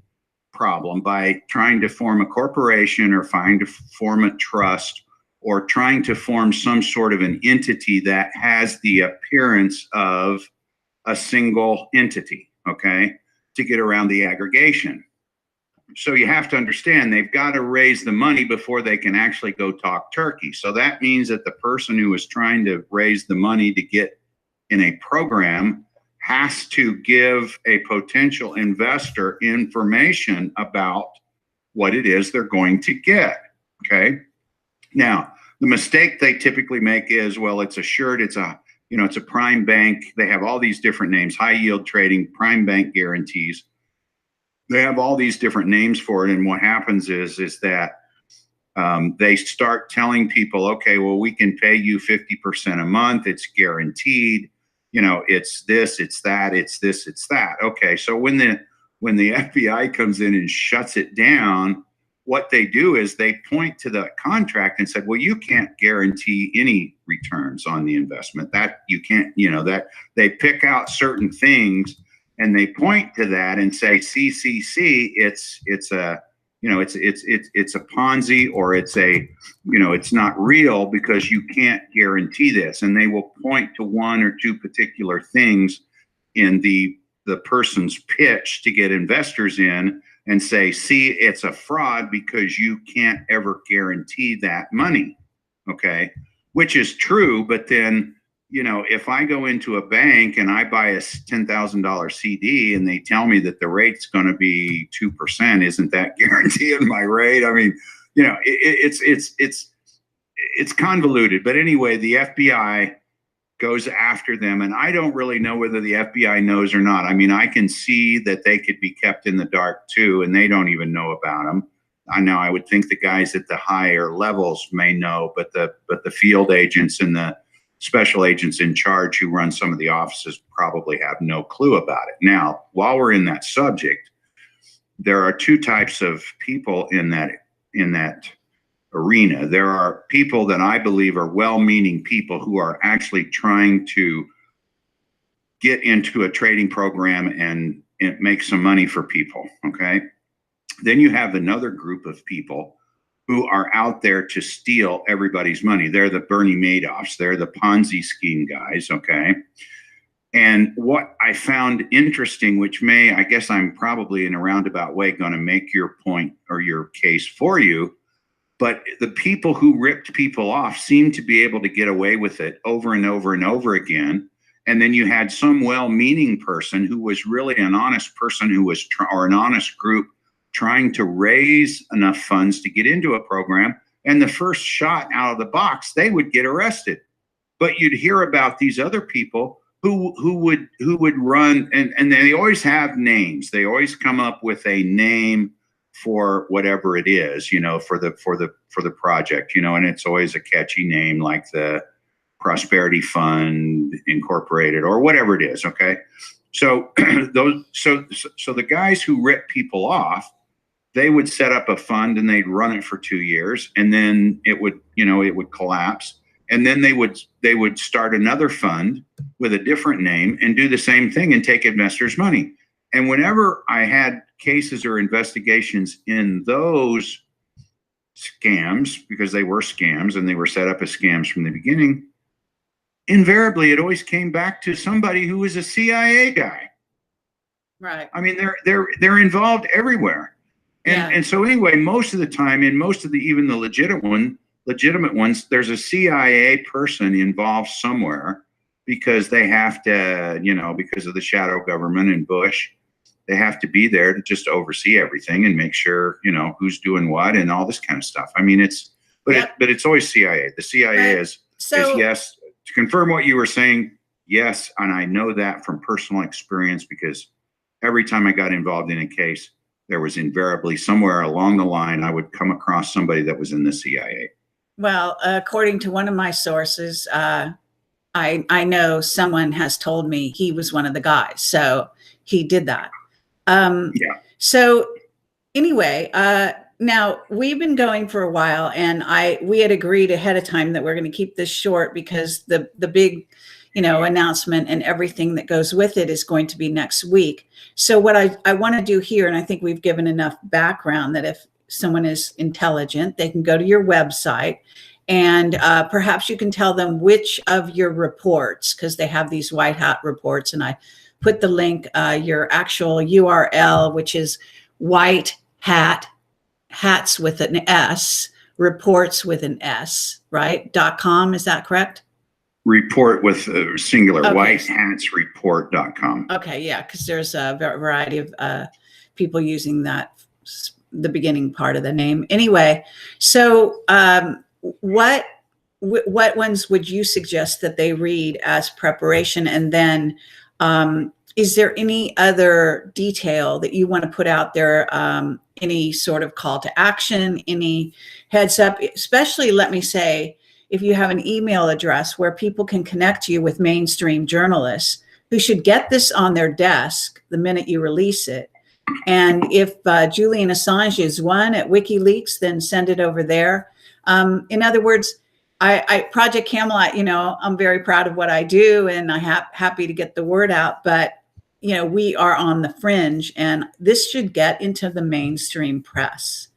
problem by trying to form a corporation or trying to form a trust or trying to form some sort of an entity that has the appearance of a single entity, okay, to get around the aggregation. So you have to understand they've got to raise the money before they can actually go talk turkey. So that means that the person who is trying to raise the money to get in a program has to give a potential investor information about what it is they're going to get. Okay. Now, the mistake they typically make is, well, it's assured, it's a prime bank. They have all these different names: high yield trading, prime bank guarantees. They have all these different names for it. And what happens is that they start telling people, okay, well, we can pay you 50% a month. It's guaranteed. It's this, it's that, it's this, it's that. Okay. So when the FBI comes in and shuts it down, what they do is they point to the contract and said, well, you can't guarantee any returns on the investment. That you can't, that they pick out certain things and they point to that and say, CCC, it's a Ponzi, or it's not real because you can't guarantee this. And they will point to one or two particular things in the person's pitch to get investors in and say, see, it's a fraud because you can't ever guarantee that money. Okay. Which is true. But then, if I go into a bank and I buy a $10,000 CD and they tell me that the rate's going to be 2%, isn't that guaranteeing my rate? I mean, it's convoluted. But anyway, the FBI goes after them, and I don't really know whether the FBI knows or not. I mean, I can see that they could be kept in the dark too, and they don't even know about them. I would think the guys at the higher levels may know, but the field agents and the special agents in charge who run some of the offices probably have no clue about it. Now, while we're in that subject, there are two types of people in that arena. There are people that I believe are well-meaning people who are actually trying to get into a trading program and make some money for people. Okay. Then you have another group of people who are out there to steal everybody's money. They're the Bernie Madoffs. They're the Ponzi scheme guys. Okay. And what I found interesting, which I guess I'm probably in a roundabout way going to make your point or your case for you, but the people who ripped people off seem to be able to get away with it over and over and over again. And then you had some well-meaning person who was really an honest person or an honest group trying to raise enough funds to get into a program. And the first shot out of the box, they would get arrested. But you'd hear about these other people who would run, and they always have names. They always come up with a name for whatever it is, for the project, and it's always a catchy name like the Prosperity Fund Incorporated or whatever it is. Okay. So so the guys who rip people off, they would set up a fund and they'd run it for 2 years, and then it would collapse. And then they would start another fund with a different name and do the same thing and take investors' money. And whenever I had cases or investigations in those scams, because they were scams and they were set up as scams from the beginning, invariably it always came back to somebody who was a CIA guy. Right. I mean, they're involved everywhere. And so anyway, most of the time, in most of even the legitimate ones, there's a CIA person involved somewhere because they have to, because of the shadow government and Bush, they have to be there to just oversee everything and make sure, who's doing what and all this kind of stuff. I mean, it's always CIA. The CIA is yes. To confirm what you were saying, yes. And I know that from personal experience because every time I got involved in a case, there was invariably somewhere along the line, I would come across somebody that was in the CIA. Well, according to one of my sources, I know someone has told me he was one of the guys. So he did that. So anyway, now we've been going for a while, and we had agreed ahead of time that we're going to keep this short because the big, announcement and everything that goes with it is going to be next week. So what I want to do here, and I think we've given enough background that if someone is intelligent, they can go to your website and perhaps you can tell them which of your reports, because they have these white hat reports, and I put the link, your actual URL, which is white hats with an S, reports with an S, right? .com, is that correct? Report with singular, Okay. whitehatsreport.com. Okay, yeah, because there's a variety of people using that, the beginning part of the name. Anyway, so what ones would you suggest that they read as preparation? And then is there any other detail that you want to put out there? Any sort of call to action, any heads up, especially, let me say, if you have an email address where people can connect you with mainstream journalists who should get this on their desk the minute you release it. And if Julian Assange is one at WikiLeaks, then send it over there. In other words, I Project Camelot, I'm very proud of what I do, and I'm happy to get the word out. But we are on the fringe, and this should get into the mainstream press.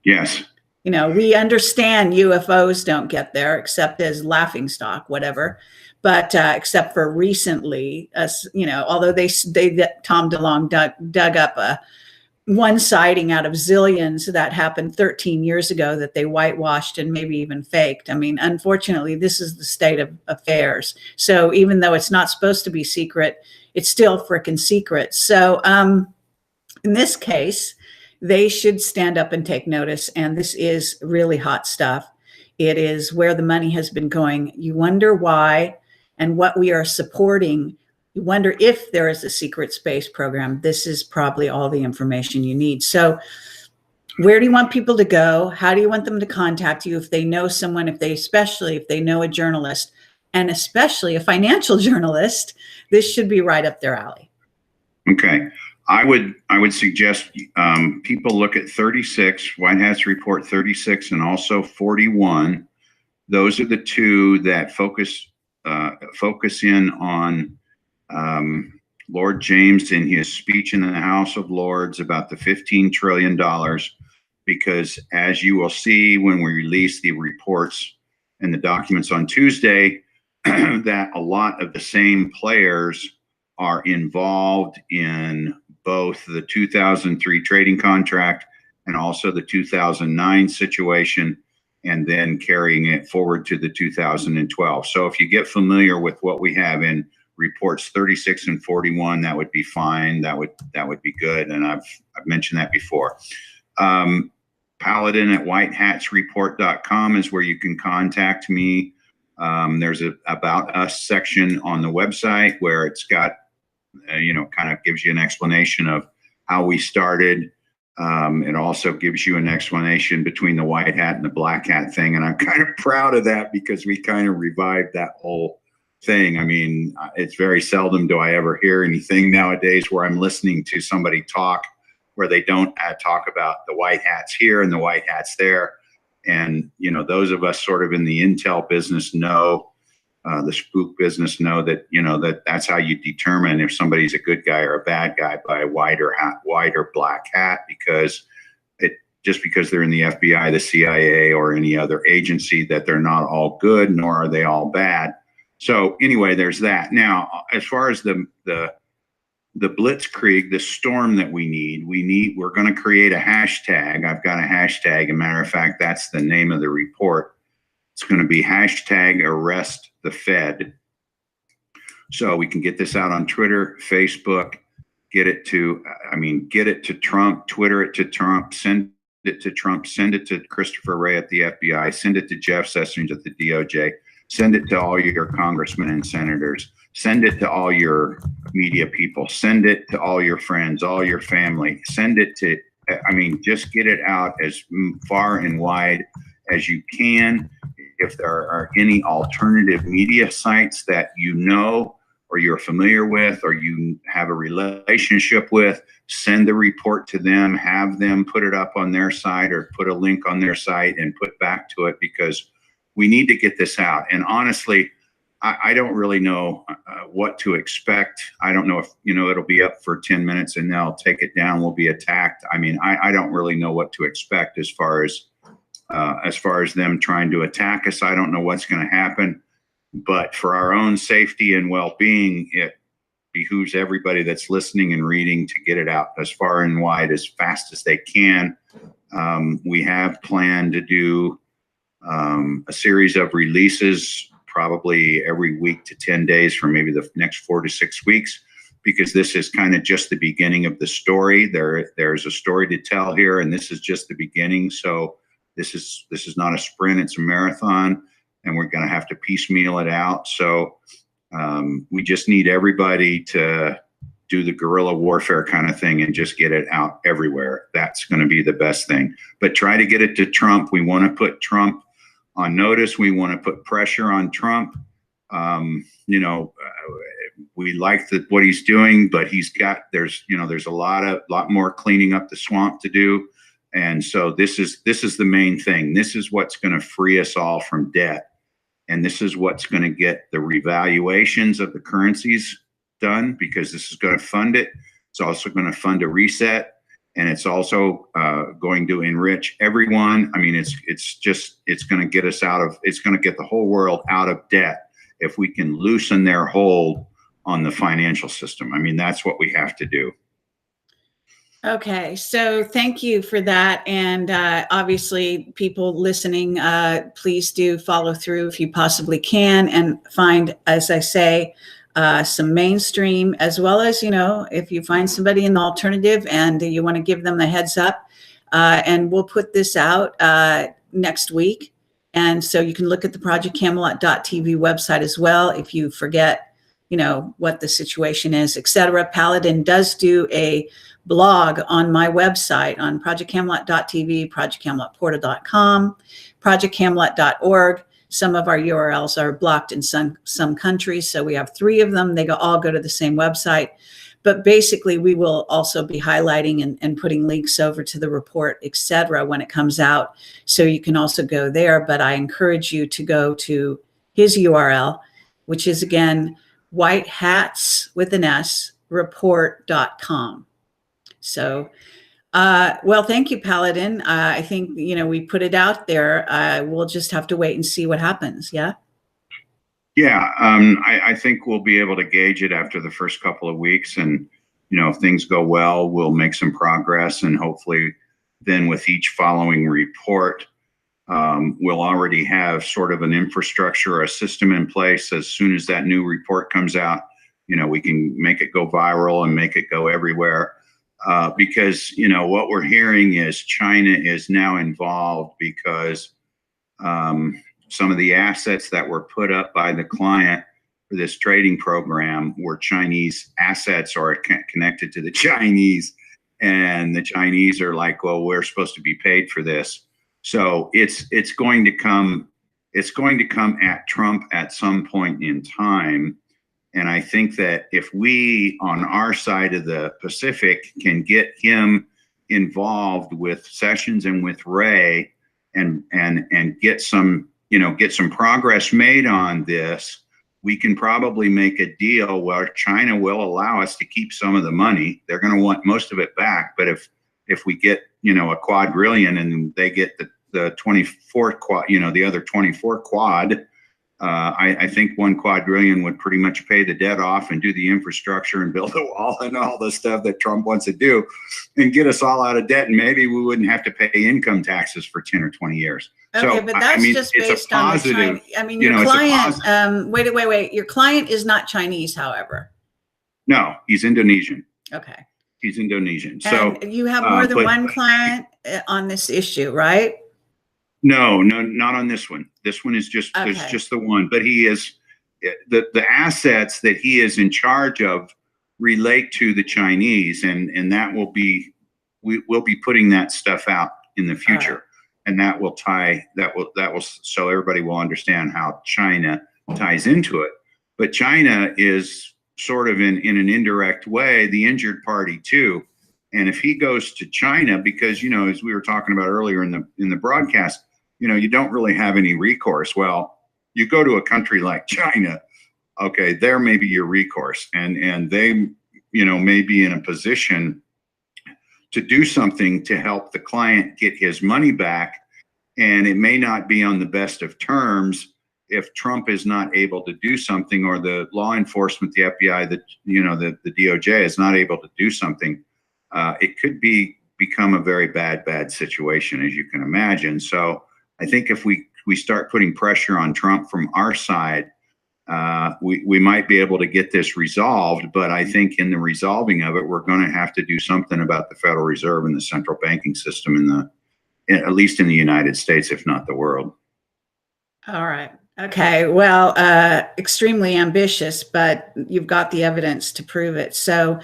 Yes. We understand UFOs don't get there except as laughingstock, whatever. But except for recently, although Tom DeLonge dug up one sighting out of zillions that happened 13 years ago that they whitewashed and maybe even faked. I mean, unfortunately, this is the state of affairs. So even though it's not supposed to be secret, it's still frickin' secret. So in this case, they should stand up and take notice. And this is really hot stuff. It is where the money has been going. You wonder why and what we are supporting. You wonder if there is a secret space program. This is probably all the information you need. So where do you want people to go? How do you want them to contact you if they know someone, especially if they know a journalist, and especially a financial journalist? This should be right up their alley. Okay. I would suggest people look at 36, White Hats Report 36, and also 41. Those are the two that focus in on Lord James in his speech in the House of Lords about the $15 trillion, because as you will see when we release the reports and the documents on Tuesday, that a lot of the same players are involved in both the 2003 trading contract and also the 2009 situation, and then carrying it forward to the 2012. So if you get familiar with what we have in reports 36 and 41, that would be fine. That would be good. And I've mentioned that before. Paladin at whitehatsreport.com is where you can contact me. There's a About Us section on the website where it's got, kind of gives you an explanation of how we started. It also gives you an explanation between the white hat and the black hat thing. And I'm kind of proud of that because we kind of revived that whole thing. I mean, it's very seldom do I ever hear anything nowadays where I'm listening to somebody talk where they don't talk about the white hats here and the white hats there. And, those of us sort of in the intel business know, the spook business know that, that's how you determine if somebody's a good guy or a bad guy, by a white or black hat, because just because they're in the FBI, the CIA, or any other agency, that they're not all good, nor are they all bad. So anyway, there's that. Now, as far as the blitzkrieg, the storm that we're going to create a hashtag. I've got a hashtag. As a matter of fact, that's the name of the report. It's going to be hashtag arrest the Fed. So we can get this out on Twitter, Facebook, get it to Trump, Twitter it to Trump, send it to Trump, send it to Christopher Wray at the FBI, send it to Jeff Sessions at the DOJ, send it to all your congressmen and senators, send it to all your media people, send it to all your friends, all your family, send it to, just get it out as far and wide as you can. If there are any alternative media sites that or you're familiar with, or you have a relationship with, send the report to them, have them put it up on their site or put a link on their site and put back to it, because we need to get this out. And honestly, I don't really know what to expect. I don't know if, it'll be up for 10 minutes and they'll take it down, we'll be attacked. I don't really know what to expect as far as them trying to attack us. I don't know what's going to happen, but for our own safety and well-being, behooves everybody that's listening and reading to get it out as far and wide as fast as they can. We have planned to do a series of releases probably every week to 10 days for maybe the next 4 to 6 weeks, because this is kind of just the beginning of the story. There's a story to tell here, and this is just the beginning. So this is not a sprint, it's a marathon, and we're going to have to piecemeal it out. So we just need everybody to do the guerrilla warfare kind of thing and just get it out everywhere. That's going to be the best thing. But try to get it to Trump. We want to put Trump on notice. We want to put pressure on Trump. We like what he's doing, but there's a lot more cleaning up the swamp to do. And so this is the main thing. This is what's going to free us all from debt. And this is what's going to get the revaluations of the currencies done, because this is going to fund it. It's also going to fund a reset, and it's also going to enrich everyone. I mean, it's going to get us it's going to get the whole world out of debt if we can loosen their hold on the financial system. I mean, that's what we have to do. Okay, so thank you for that. And obviously, people listening, please do follow through if you possibly can, and find, as I say, some mainstream, as well as, if you find somebody in the alternative and you want to give them the heads up, and we'll put this out next week. And so you can look at the projectcamelot.tv website as well if you forget, what the situation is, etc. Paladin does do a blog on my website on projectcamelot.tv, projectcamelotportal.com, projectcamelot.org. Some of our URLs are blocked in some countries, so we have 3 of them. They all go to the same website. But basically, we will also be highlighting and putting links over to the report, etc., when it comes out. So you can also go there. But I encourage you to go to his URL, which is, again, whitehats.report.com. So, well, thank you, Paladin. I think, we put it out there. We'll just have to wait and see what happens. Yeah. Yeah. I think we'll be able to gauge it after the first couple of weeks. And, if things go well, we'll make some progress. And hopefully then with each following report, we'll already have sort of an infrastructure or a system in place. As soon as that new report comes out, we can make it go viral and make it go everywhere. Because, what we're hearing is China is now involved because some of the assets that were put up by the client for this trading program were Chinese assets or connected to the Chinese. And the Chinese are like, well, we're supposed to be paid for this. So it's going to come at Trump at some point in time. And I think that if we, on our side of the Pacific, can get him involved with Sessions and with Ray, and get some progress made on this, we can probably make a deal where China will allow us to keep some of the money. They're going to want most of it back, but if we get a quadrillion and they get the 24th quad, the other 24 quad. I think 1 quadrillion would pretty much pay the debt off and do the infrastructure and build a wall and all the stuff that Trump wants to do and get us all out of debt. And maybe we wouldn't have to pay income taxes for 10 or 20 years. Okay, so, but that's just based on the China. I mean, your client, wait. Your client is not Chinese, however. No, he's Indonesian. Okay. He's Indonesian. And so you have more than one client on this issue, right? No, not on this one. This one is just okay. There's just the one. But he is the assets that he is in charge of relate to the Chinese, and that will be we'll be putting that stuff out in the future, right. And that will so everybody will understand how China ties into it. But China is sort of in an indirect way the injured party too. And if he goes to China, because as we were talking about earlier in the broadcast, you don't really have any recourse. Well, you go to a country like China, okay, there may be your recourse, and they, may be in a position to do something to help the client get his money back, and it may not be on the best of terms. if Trump is not able to do something, or the law enforcement, the FBI, the DOJ is not able to do something, it could become a very bad situation, as you can imagine. So I think if we start putting pressure on Trump from our side, we might be able to get this resolved. But I think in the resolving of it, we're going to have to do something about the Federal Reserve and the central banking system at least in the United States, if not the world. All right. Okay. Well, extremely ambitious, but you've got the evidence to prove it. So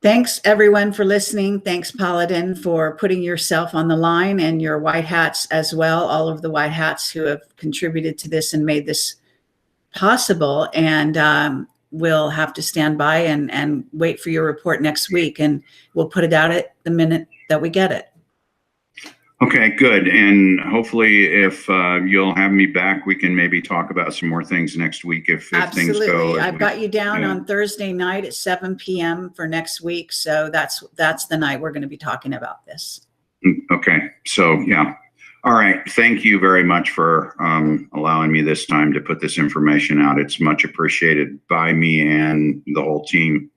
thanks everyone for listening. Thanks, Paladin, for putting yourself on the line, and your white hats as well. All of the white hats who have contributed to this and made this possible. And we'll have to stand by and wait for your report next week, and we'll put it out at the minute that we get it. Okay, good. And hopefully if you'll have me back, we can maybe talk about some more things next week if things go. I've got you down on Thursday night at 7 p.m. for next week. So that's the night we're going to be talking about this. Okay. So, yeah. All right. Thank you very much for allowing me this time to put this information out. It's much appreciated by me and the whole team.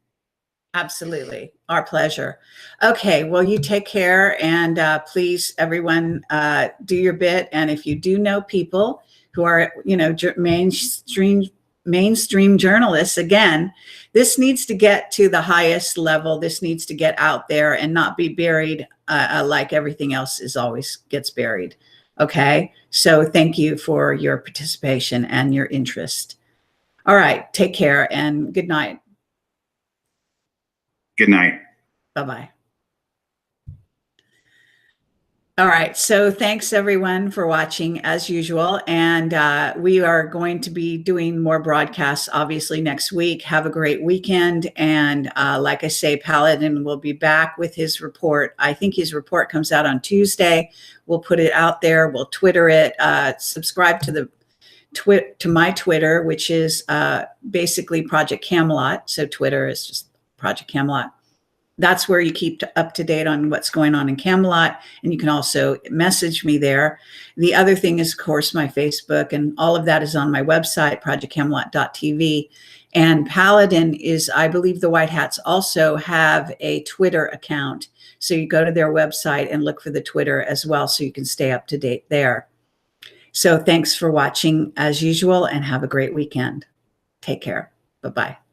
Absolutely. Our pleasure. Okay. Well, you take care, and please, everyone, do your bit. And if you do know people who are, mainstream journalists, again, this needs to get to the highest level. This needs to get out there and not be buried like everything else always gets buried. Okay. So thank you for your participation and your interest. All right. Take care and good night. Good night. Bye-bye. All right. So thanks everyone for watching as usual. And we are going to be doing more broadcasts obviously next week. Have a great weekend. And like I say, Paladin will be back with his report. I think his report comes out on Tuesday. We'll put it out there. We'll Twitter it. Subscribe to my Twitter, which is basically Project Camelot. So Twitter is just Project Camelot. That's where you keep up to date on what's going on in Camelot. And you can also message me there. The other thing is, of course, my Facebook, and all of that is on my website, projectcamelot.tv. And Paladin is, I believe the White Hats also have a Twitter account. So you go to their website and look for the Twitter as well, so you can stay up to date there. So thanks for watching as usual, and have a great weekend. Take care. Bye-bye.